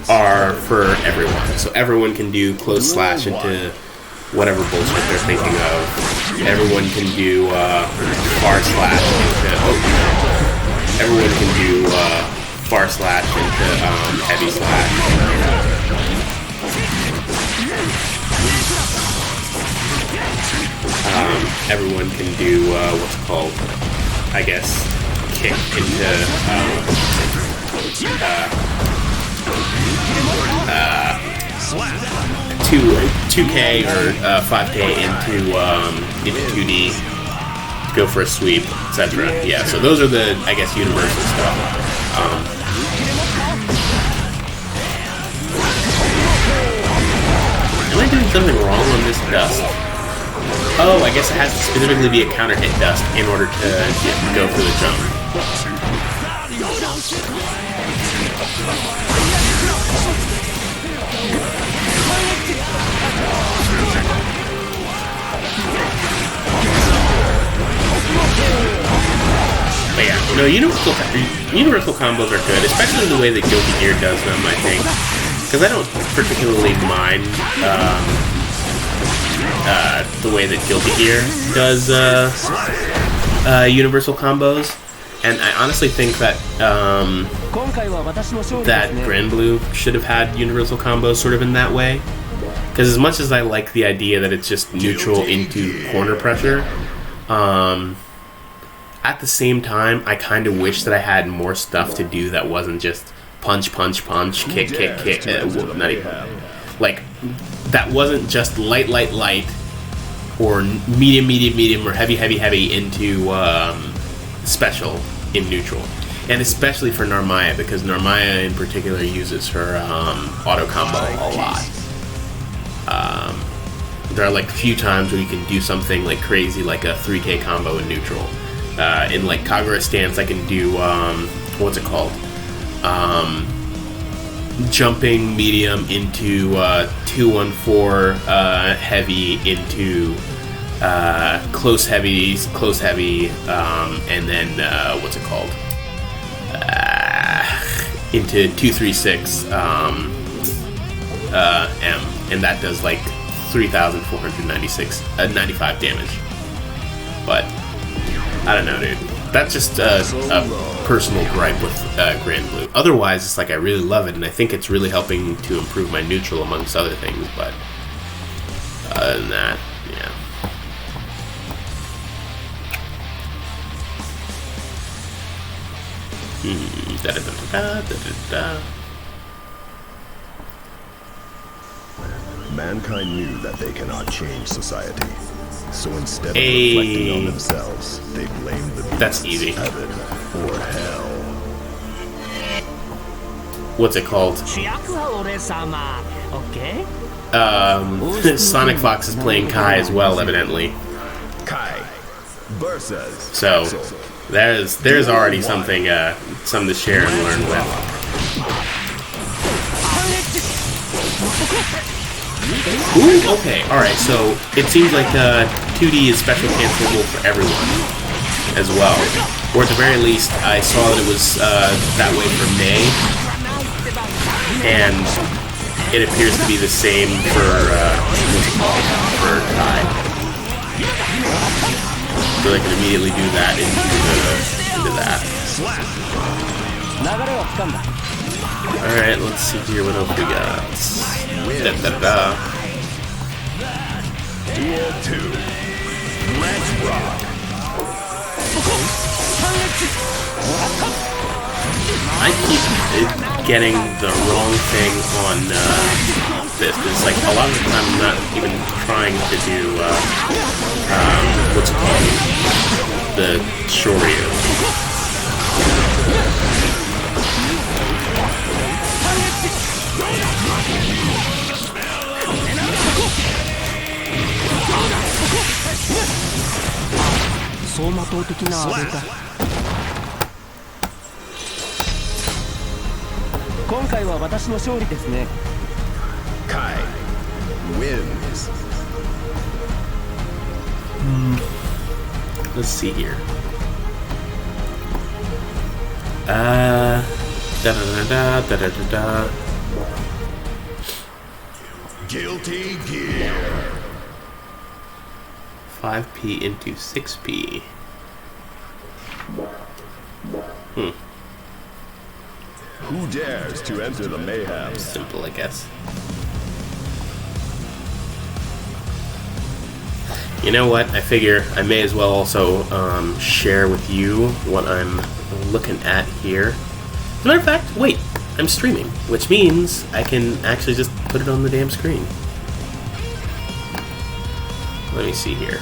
are for everyone. So everyone can do close slash into whatever bullshit they're thinking of. Everyone can do far slash into... Oh, everyone can do far slash into heavy slash. Everyone can do what's called, I guess, kick into 2K or 5K into 2D, go for a sweep, etc. Yeah, so those are the, I guess, universal stuff. Am I doing something wrong on this dust? Oh, I guess it has to specifically be a counter hit dust in order to go for the jump. But yeah, no, universal combos are good, especially the way that Guilty Gear does them, I think. Because I don't particularly mind the way that Guilty Gear does universal combos, and I honestly think that that Grand Blue should have had universal combos sort of in that way. Because as much as I like the idea that it's just neutral into corner pressure, at the same time, I kind of wish that I had more stuff to do that wasn't just punch, punch, punch, kick, kick, kick. Not even, like, that wasn't just light, light, light, or medium, medium, medium, or heavy, heavy, heavy into special in neutral. And especially for Narmaya, because Narmaya in particular uses her auto combo a lot. There are like a few times where you can do something like crazy, like a 3K combo in neutral. In like Kagura stance, I can do what's it called? Jumping medium into 214 heavy into close heavy, and then what's it called? Into 236 M, and that does like 3,495 damage. But I don't know, dude. That's just a personal gripe with Grand Blue. Otherwise, it's like I really love it, and I think it's really helping to improve my neutral amongst other things, but other than that, yeah. Mankind knew that they cannot change society. So instead of reflecting on themselves, they blamed the That's easy. heaven or hell. What's it called? Sonic Fox is playing Kai as well, evidently. Kai versus. So there's already something to share and learn with. Ooh, okay, alright, so it seems like 2D is special cancelable for everyone as well. Or at the very least, I saw that it was that way for May, and it appears to be the same for, for Kai. So they can immediately do that into that. Alright, let's see here what else we got. Da-da-da. Duel 2. Let's rock. I keep getting the wrong thing on this. It's like a lot of the time I'm not even trying to do what's it called? The Shoryu. 走馬灯的なあれか。今回は私の勝利ですね。Kai wins. Let's see here. Da da da da da da da. Guilty Gear. 5p into 6p. Who dares to enter the mayhem? Simple, I guess. You know what? I figure I may as well also share with you what I'm looking at here. As a matter of fact, wait, I'm streaming, which means I can actually just put it on the damn screen. Let me see here.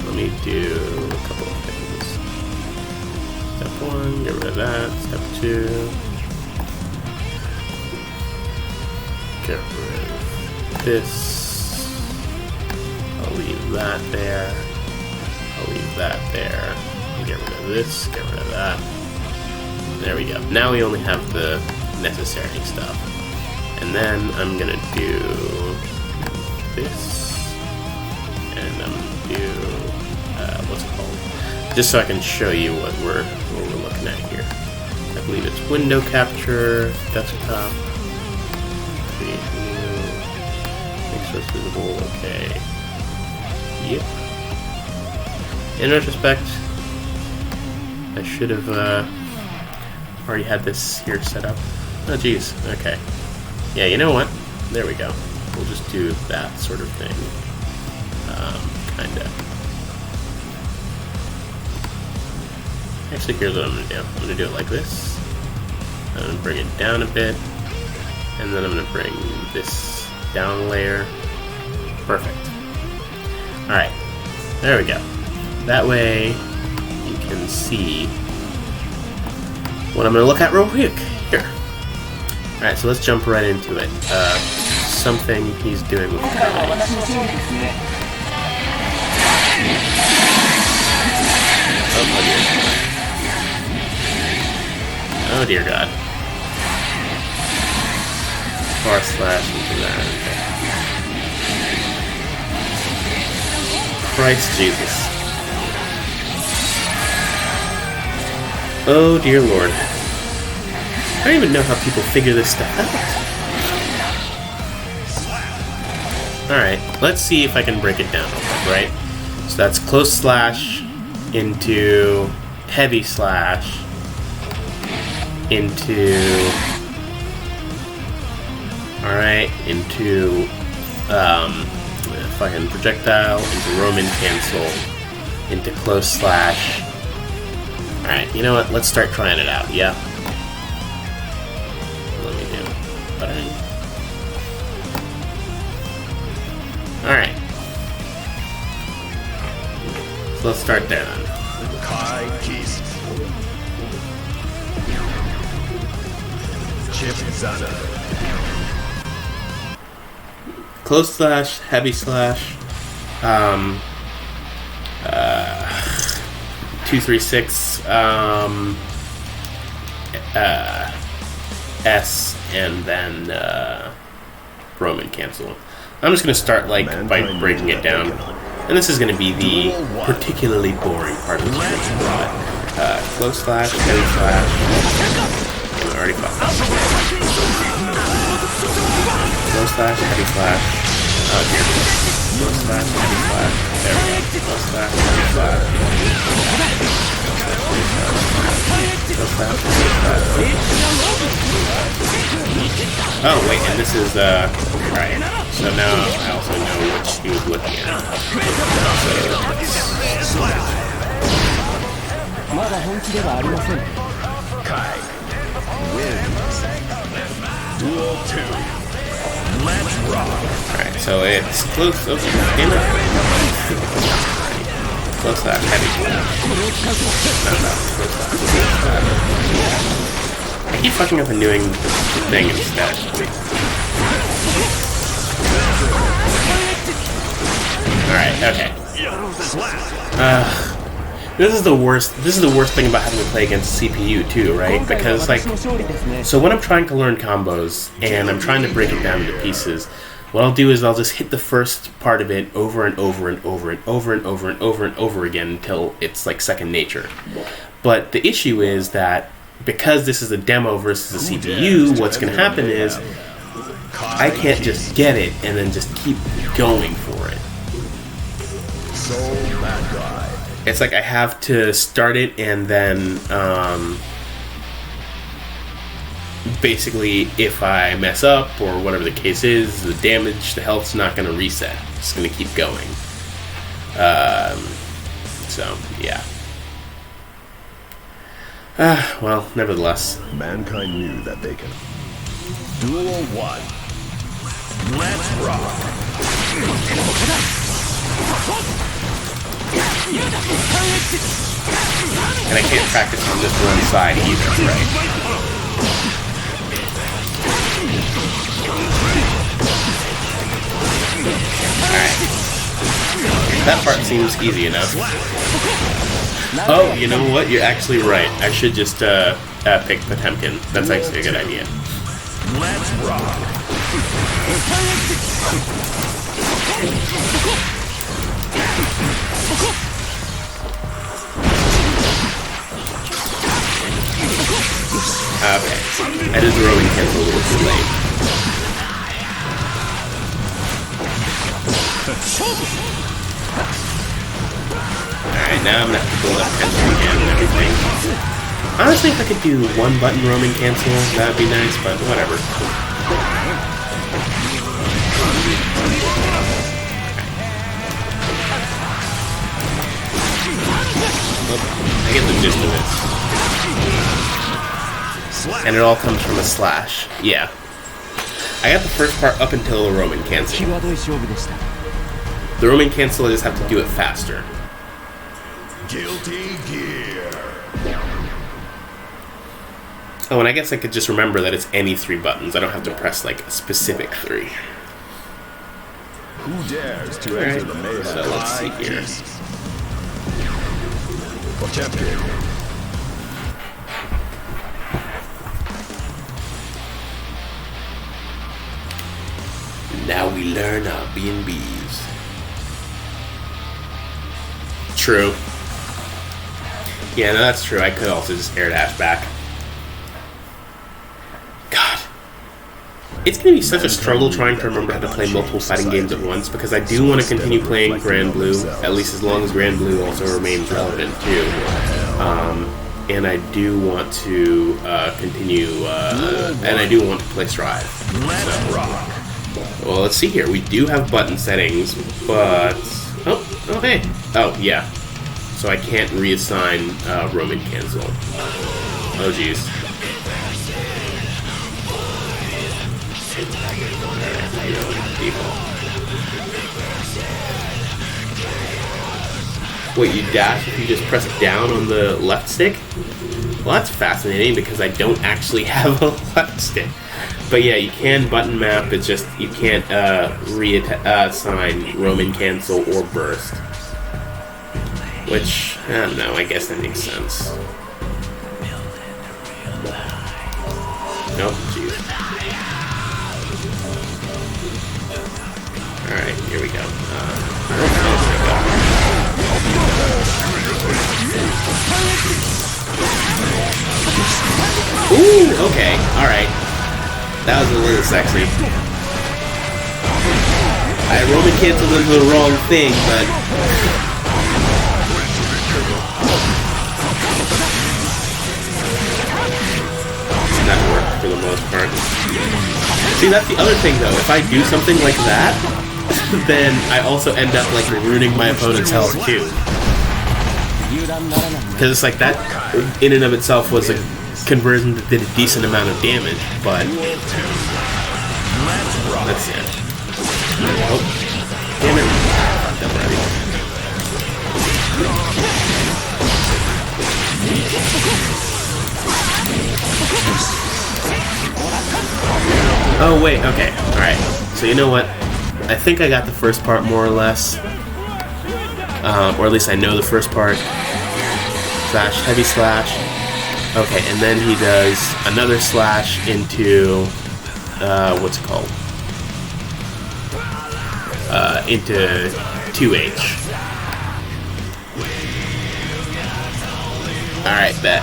Let me do a couple of things. Step 1, get rid of that. Step 2, get rid of this. I'll leave that there. I'll leave that there. Get rid of this, get rid of that. There we go. Now we only have the necessary stuff. And then I'm gonna do this, and I'm gonna do what's it called? Just so I can show you what we're looking at here. I believe it's window capture, desktop, create new, make source visible. Okay. Yep. In retrospect, I should have already had this here set up. Oh geez. Okay. Yeah. You know what? There we go. We'll just do that sort of thing. Kinda. Actually, here's what I'm gonna do. I'm gonna do it like this. I'm gonna bring it down a bit. And then I'm gonna bring this down a layer. Perfect. Alright. There we go. That way, you can see what I'm gonna look at real quick. Here. Alright, so let's jump right into it. Something he's doing with Kai. Oh dear God. R slash into that. Okay. Christ Jesus. Oh dear Lord. I don't even know how people figure this stuff out. Alright, let's see if I can break it down a little bit, right? So that's close slash into heavy slash, into into fucking projectile, into Roman cancel, into close slash. Alright, you know what? Let's start trying it out, yeah? Let me do buttering. Alright. So let's start there then. Kai Keys. Chipp Zana. Close slash, heavy slash, 236, S, and then Roman cancel. I'm just gonna start like by breaking it down, and this is gonna be the particularly boring part of the stream. Close slash, heavy slash. I already fucked. Close slash, heavy slash. Oh dear. Close slash, heavy slash. There we go. Close slash, heavy slash. Close slash, heavy slash. Oh wait, and this is right. So now I also know what she was looking at. Kai wins. Duel 2. Let's rock. Alright, so it's close. Oh, damn it. Close slash, heavy slash. No, close slash. I keep fucking up and doing the thing instead. Alright, okay. This is the worst thing about having to play against CPU too, right? Because like, so when I'm trying to learn combos and I'm trying to break it down into pieces, what I'll do is I'll just hit the first part of it over and over and over and over and over and over and over again until it's like second nature. But the issue is that because this is a demo versus a CPU, what's going to happen is I can't just get it and then just keep going for it. So bad guy. It's like I have to start it and then basically if I mess up or whatever the case is, the damage, the health's not going to reset. It's going to keep going. So, yeah. Well, nevertheless. Mankind knew that they can. Duel 1. Let's rock. And I can't practice on just one side either, right? Alright. That part seems easy enough. Oh, you know what? You're actually right. I should just pick Potemkin. That's actually a good idea. Let's rock. Okay. I did the Roman cancel a little too late. Alright, now I'm gonna have to build up tension again and everything. Honestly, if I could do one button Roman cancel, that would be nice, but whatever. I get the gist of it. And it all comes from a slash. Yeah. I got the first part up until the Roman cancel. The Roman cancel, I just have to do it faster. Guilty Gear. Oh, and I guess I could just remember that it's any 3 buttons. I don't have to press like a specific 3. Who dares to Alright, enter the maze? so let's see here. Potemkin. Now we learn our B&Bs. True. Yeah, no, that's true. I could also just air dash back. God. It's going to be such a struggle trying to remember how to play multiple fighting games at once, because I do want to continue playing Grand Blue, at least as long as Grand Blue also remains relevant too. And I do want to continue, and I do want to play Strive. So, well, let's see here. We do have button settings, but... Oh, hey. Oh, yeah. So I can't reassign roaming cancel. Oh, jeez. Wait, you dash if you just press down on the left stick? Well, that's fascinating because I don't actually have a left stick. But yeah, you can button map, it's just you can't reassign roaming cancel or burst. Which, I don't know, I guess that makes sense. Nope, jeez. Alright, here we go. Ooh, okay, alright. That was a little sexy. I Roman canceled into the wrong thing, but... that worked for the most part. See, that's the other thing, though. If I do something like that, then I also end up, like, ruining my opponent's health, too. Because it's like that, in and of itself, was a conversion that did a decent amount of damage, but... Let's see. Oh. Damn it. Double heavy. Oh, wait, okay. Alright. So you know what? I think I got the first part more or less. Or at least I know the first part. Slash, heavy slash. Okay, and then he does another slash into, what's it called? Into 2H. Alright, bet.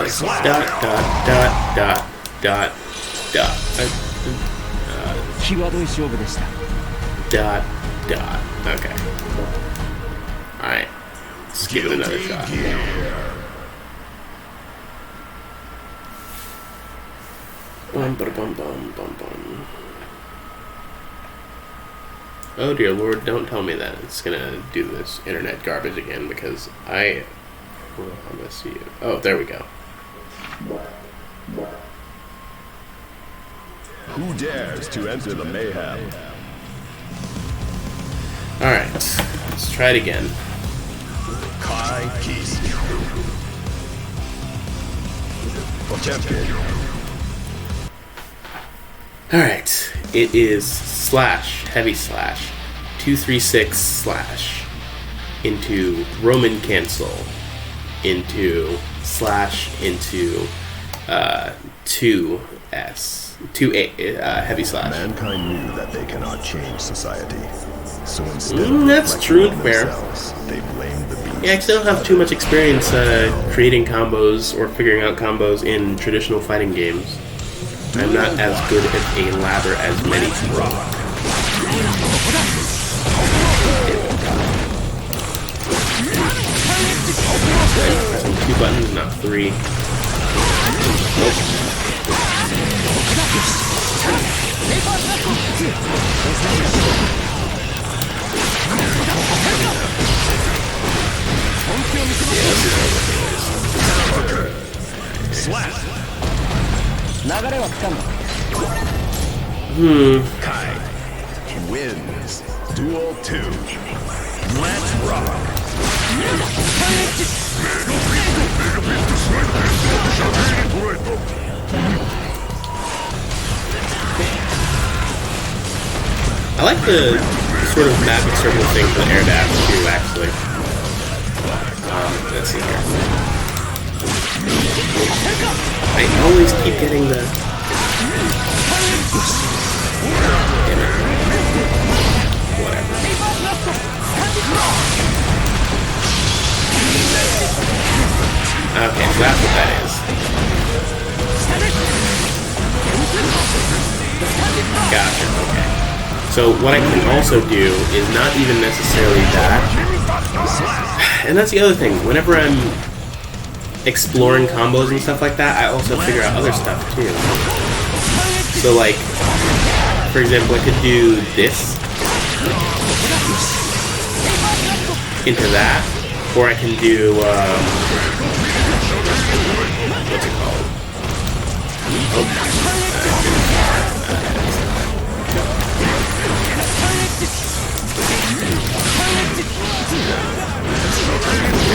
So like dot. Dot. Okay. Alright. Let's give it another shot. Oh dear Lord, don't tell me that it's gonna do this internet garbage again, because I promise you. Oh, there we go. Who dares to enter the mayhem? Alright, let's try it again. Kai Keys. Potemkin. Alright, it is slash, heavy slash, 236 slash, into Roman cancel, into slash, into 2 heavy slash. Mankind knew that they cannot change society. So instead that's true and fair. They blamed the beast. Yeah, I still don't have too much experience creating combos or figuring out combos in traditional fighting games. I'm not as good at a ladder as many people. Pressing 2 buttons, not 3. Nope. Kai wins. Duel 2. Let's rock. I like the sort of magic circle thing for the air dash too, actually. Let's see here. I always keep getting the... Whatever. Okay, so that's what that is. Gotcha, okay. So what I can also do is not even necessarily that. And that's the other thing. Whenever I'm exploring combos and stuff like that, I also figure out other stuff too. So like, for example, I could do this into that, or I can do, what's it called?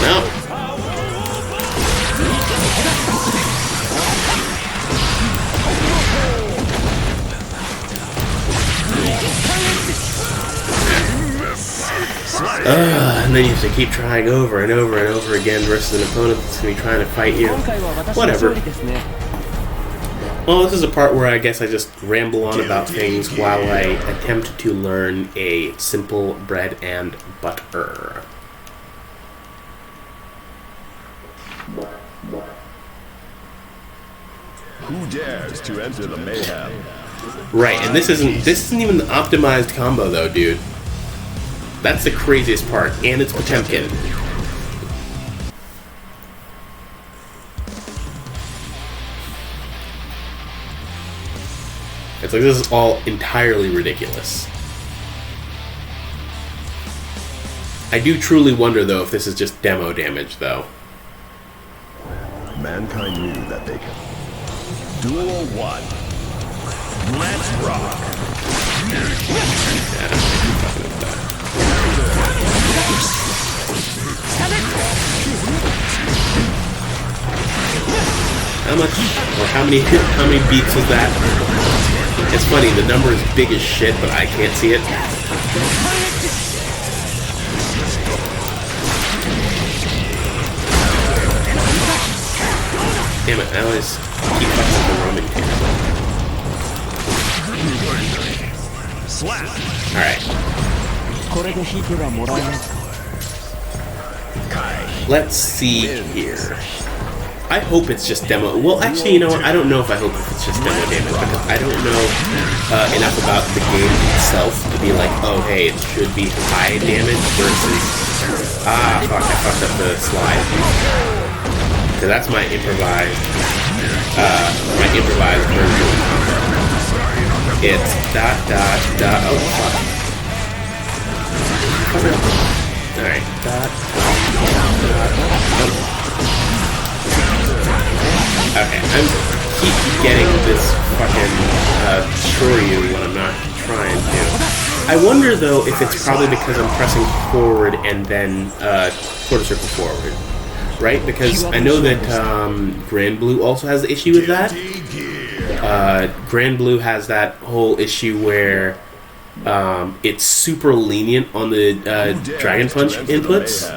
No. And then you have to keep trying over and over and over again versus an opponent that's going to be trying to fight you. Whatever. Well, this is a part where I guess I just ramble on about things while I attempt to learn a simple bread and butter. Who dares to enter the mayhem? Right, and this isn't even the optimized combo though, dude. That's the craziest part, and it's Potemkin. It's like this is all entirely ridiculous. I do truly wonder though if this is just demo damage though. Mankind knew that they could. Duel 1. Let's rock. How much, or how many beats was that? It's funny, the number is big as shit, but I can't see it. Damn it, I always keep fucking with the Roman here. Alright. Let's see here. I hope it's just demo. Well, actually, you know what? I don't know if I hope it's just demo damage because I don't know enough about the game itself to be like, oh, hey, it should be high damage versus. Ah, fuck! I fucked up the slide. So that's my improvised version. It's dot. Oh fuck. All right, dot. Okay, I'm keep getting this fucking Shoryu when I'm not trying to. I wonder though if it's probably because I'm pressing forward and then quarter circle forward, right? Because I know that Grand Blue also has the issue with that. Grand Blue has that whole issue where it's super lenient on the Dragon Punch inputs,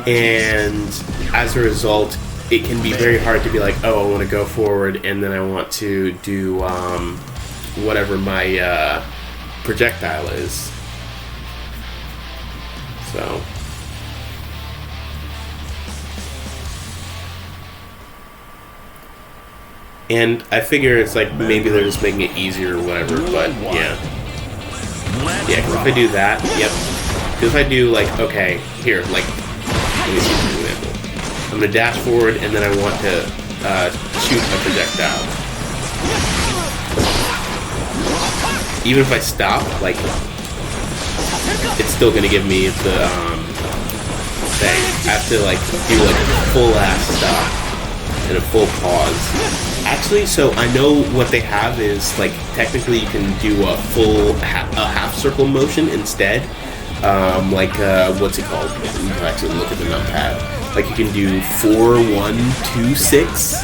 and as a result, it can be very hard to be like, oh, I want to go forward, and then I want to do whatever my projectile is. So. And I figure it's like maybe they're just making it easier or whatever, but yeah. Yeah, because if I do that, yep. Because if I do like, okay, here, like, let me see an example. I'm going to dash forward and then I want to shoot a projectile. Even if I stop, like, it's still going to give me the thing. I have to like do like a full ass stop and a full pause. Actually, so I know what they have is like technically you can do a full half circle motion instead. What's it called? You can actually look at the numpad. Like you can do 4, 1, 2, 6.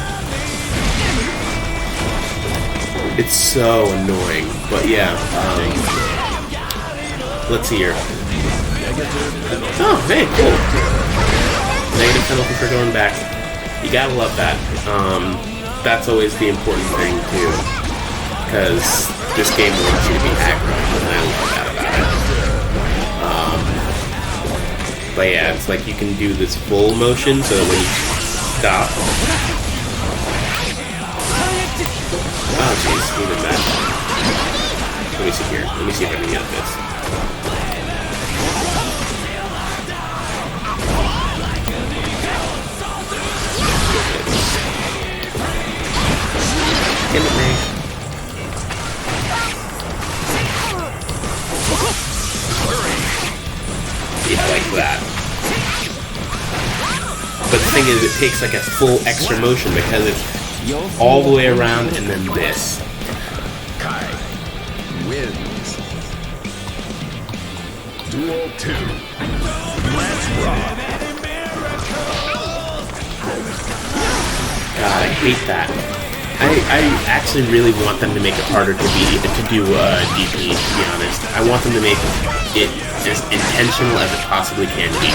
It's so annoying, but yeah. Let's see here. Oh, hey, cool. Negative penalty for going back. You gotta love that. that's always the important thing too, because this game wants you to be aggro, and I love that about it. But yeah, it's like you can do this full motion, so that when you stop. Oh jeez, even that. Let me see here. Let me see if I can get this. Give it me. Yeah, like that. But the thing is, it takes like a full extra motion because it's all the way around and then this. Kai wins. Duel 2. Let's rock. God, I hate that. I actually really want them to make it harder to do DP, to be honest. I want them to make it as intentional as it possibly can be.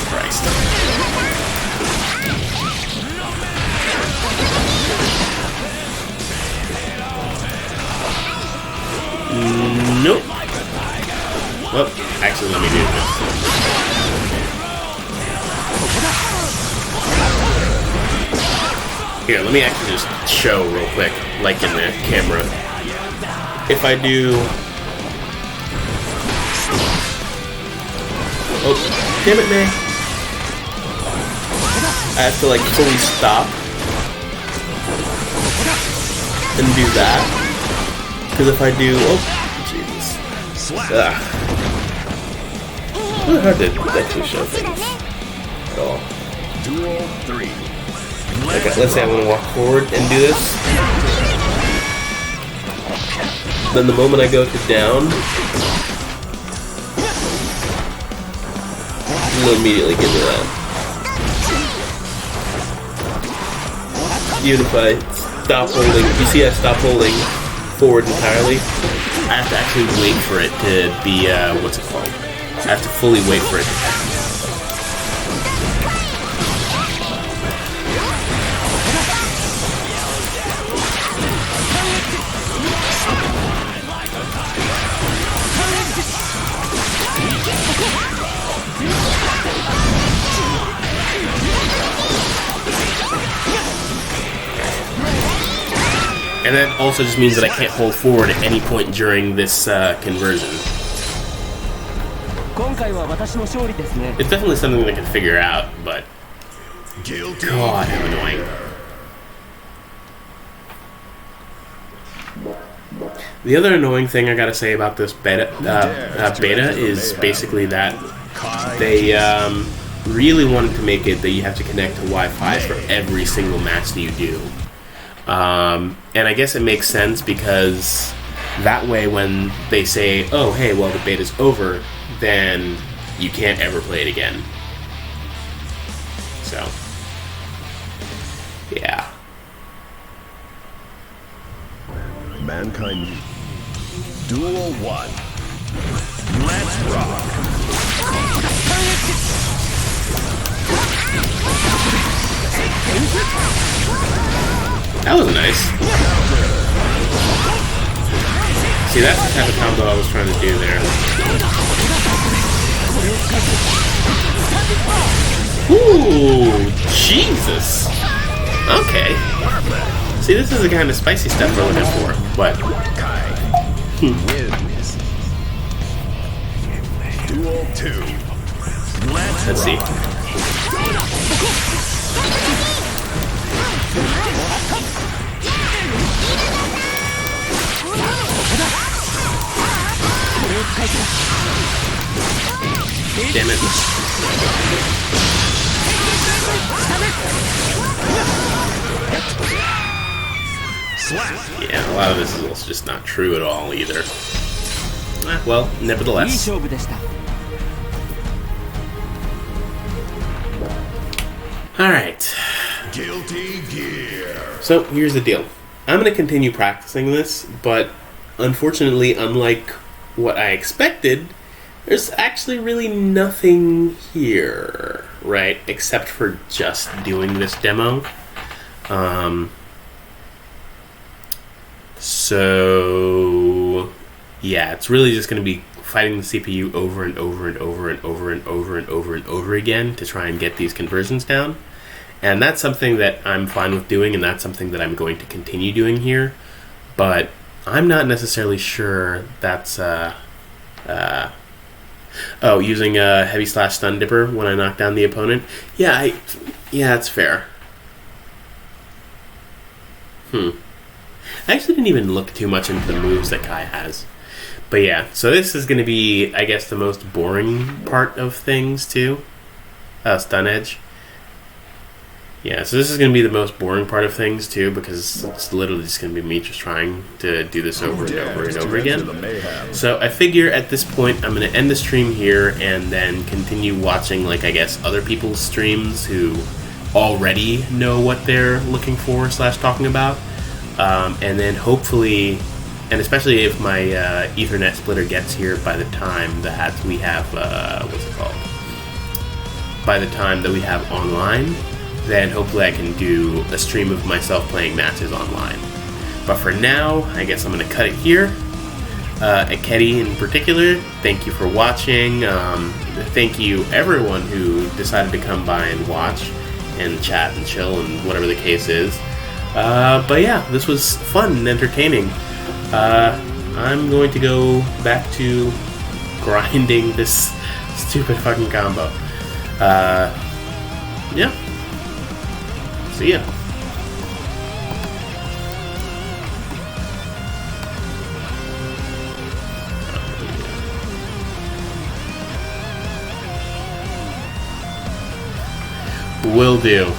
Christ. Nope. Well, actually, let me do this. Here, let me actually just show real quick, like in the camera. If I do... Oh, damn it, man. I have to, like, fully stop and do that. Because if I do... Oh, Jesus. Ugh. It's really hard to actually show things at all. Duel 3. Okay, let's say I want to walk forward and do this. Then the moment I go to down, it'll immediately give me that. Even if I stop holding, you see I stop holding forward entirely, I have to actually wait for it to be, what's it called? I have to fully wait for it to happen. And that also just means that I can't hold forward at any point during this conversion. It's definitely something that I can figure out, but God, how annoying. The other annoying thing I gotta say about this beta is basically that they really wanted to make it that you have to connect to Wi-Fi for every single match that you do. And I guess it makes sense because that way when they say, oh, hey, well, the beta's over, then you can't ever play it again. So, yeah. Mankind. Duel 1. Let's rock. That was nice. See, that's the type of combo I was trying to do there. Ooh, Jesus. Okay. See, this is the kind of spicy stuff we're looking for, but... Wins. Duel 2. Let's see. Damn it. Yeah, a lot of this is also just not true at all either. Well, nevertheless. Alright. Guilty Gear. So, here's the deal. I'm going to continue practicing this, but unfortunately, unlike what I expected, There's actually really nothing here, right? Except for just doing this demo. So yeah, it's really just going to be fighting the CPU over and over and over and over and over and over and over again to try and get these conversions down. And that's something that I'm fine with doing, and that's something that I'm going to continue doing here. But I'm not necessarily sure that's using a heavy slash stun dipper when I knock down the opponent. Yeah, that's fair. I actually didn't even look too much into the moves that Kai has. But yeah, so this is going to be, I guess, the most boring part of things too. Stun edge. Yeah, so this is going to be the most boring part of things too, because it's literally just going to be me just trying to do this over and over and over again. So I figure at this point I'm going to end the stream here and then continue watching, like, I guess, other people's streams who already know what they're looking for / talking about. And then hopefully, and especially if my Ethernet splitter gets here by the time that we have, by the time that we have online, then hopefully I can do a stream of myself playing matches online. But for now, I guess I'm going to cut it here. Akedi in particular, thank you for watching. Thank you everyone who decided to come by and watch and chat and chill and whatever the case is. But yeah, this was fun and entertaining. I'm going to go back to grinding this stupid fucking combo. Yeah. See ya. Will do.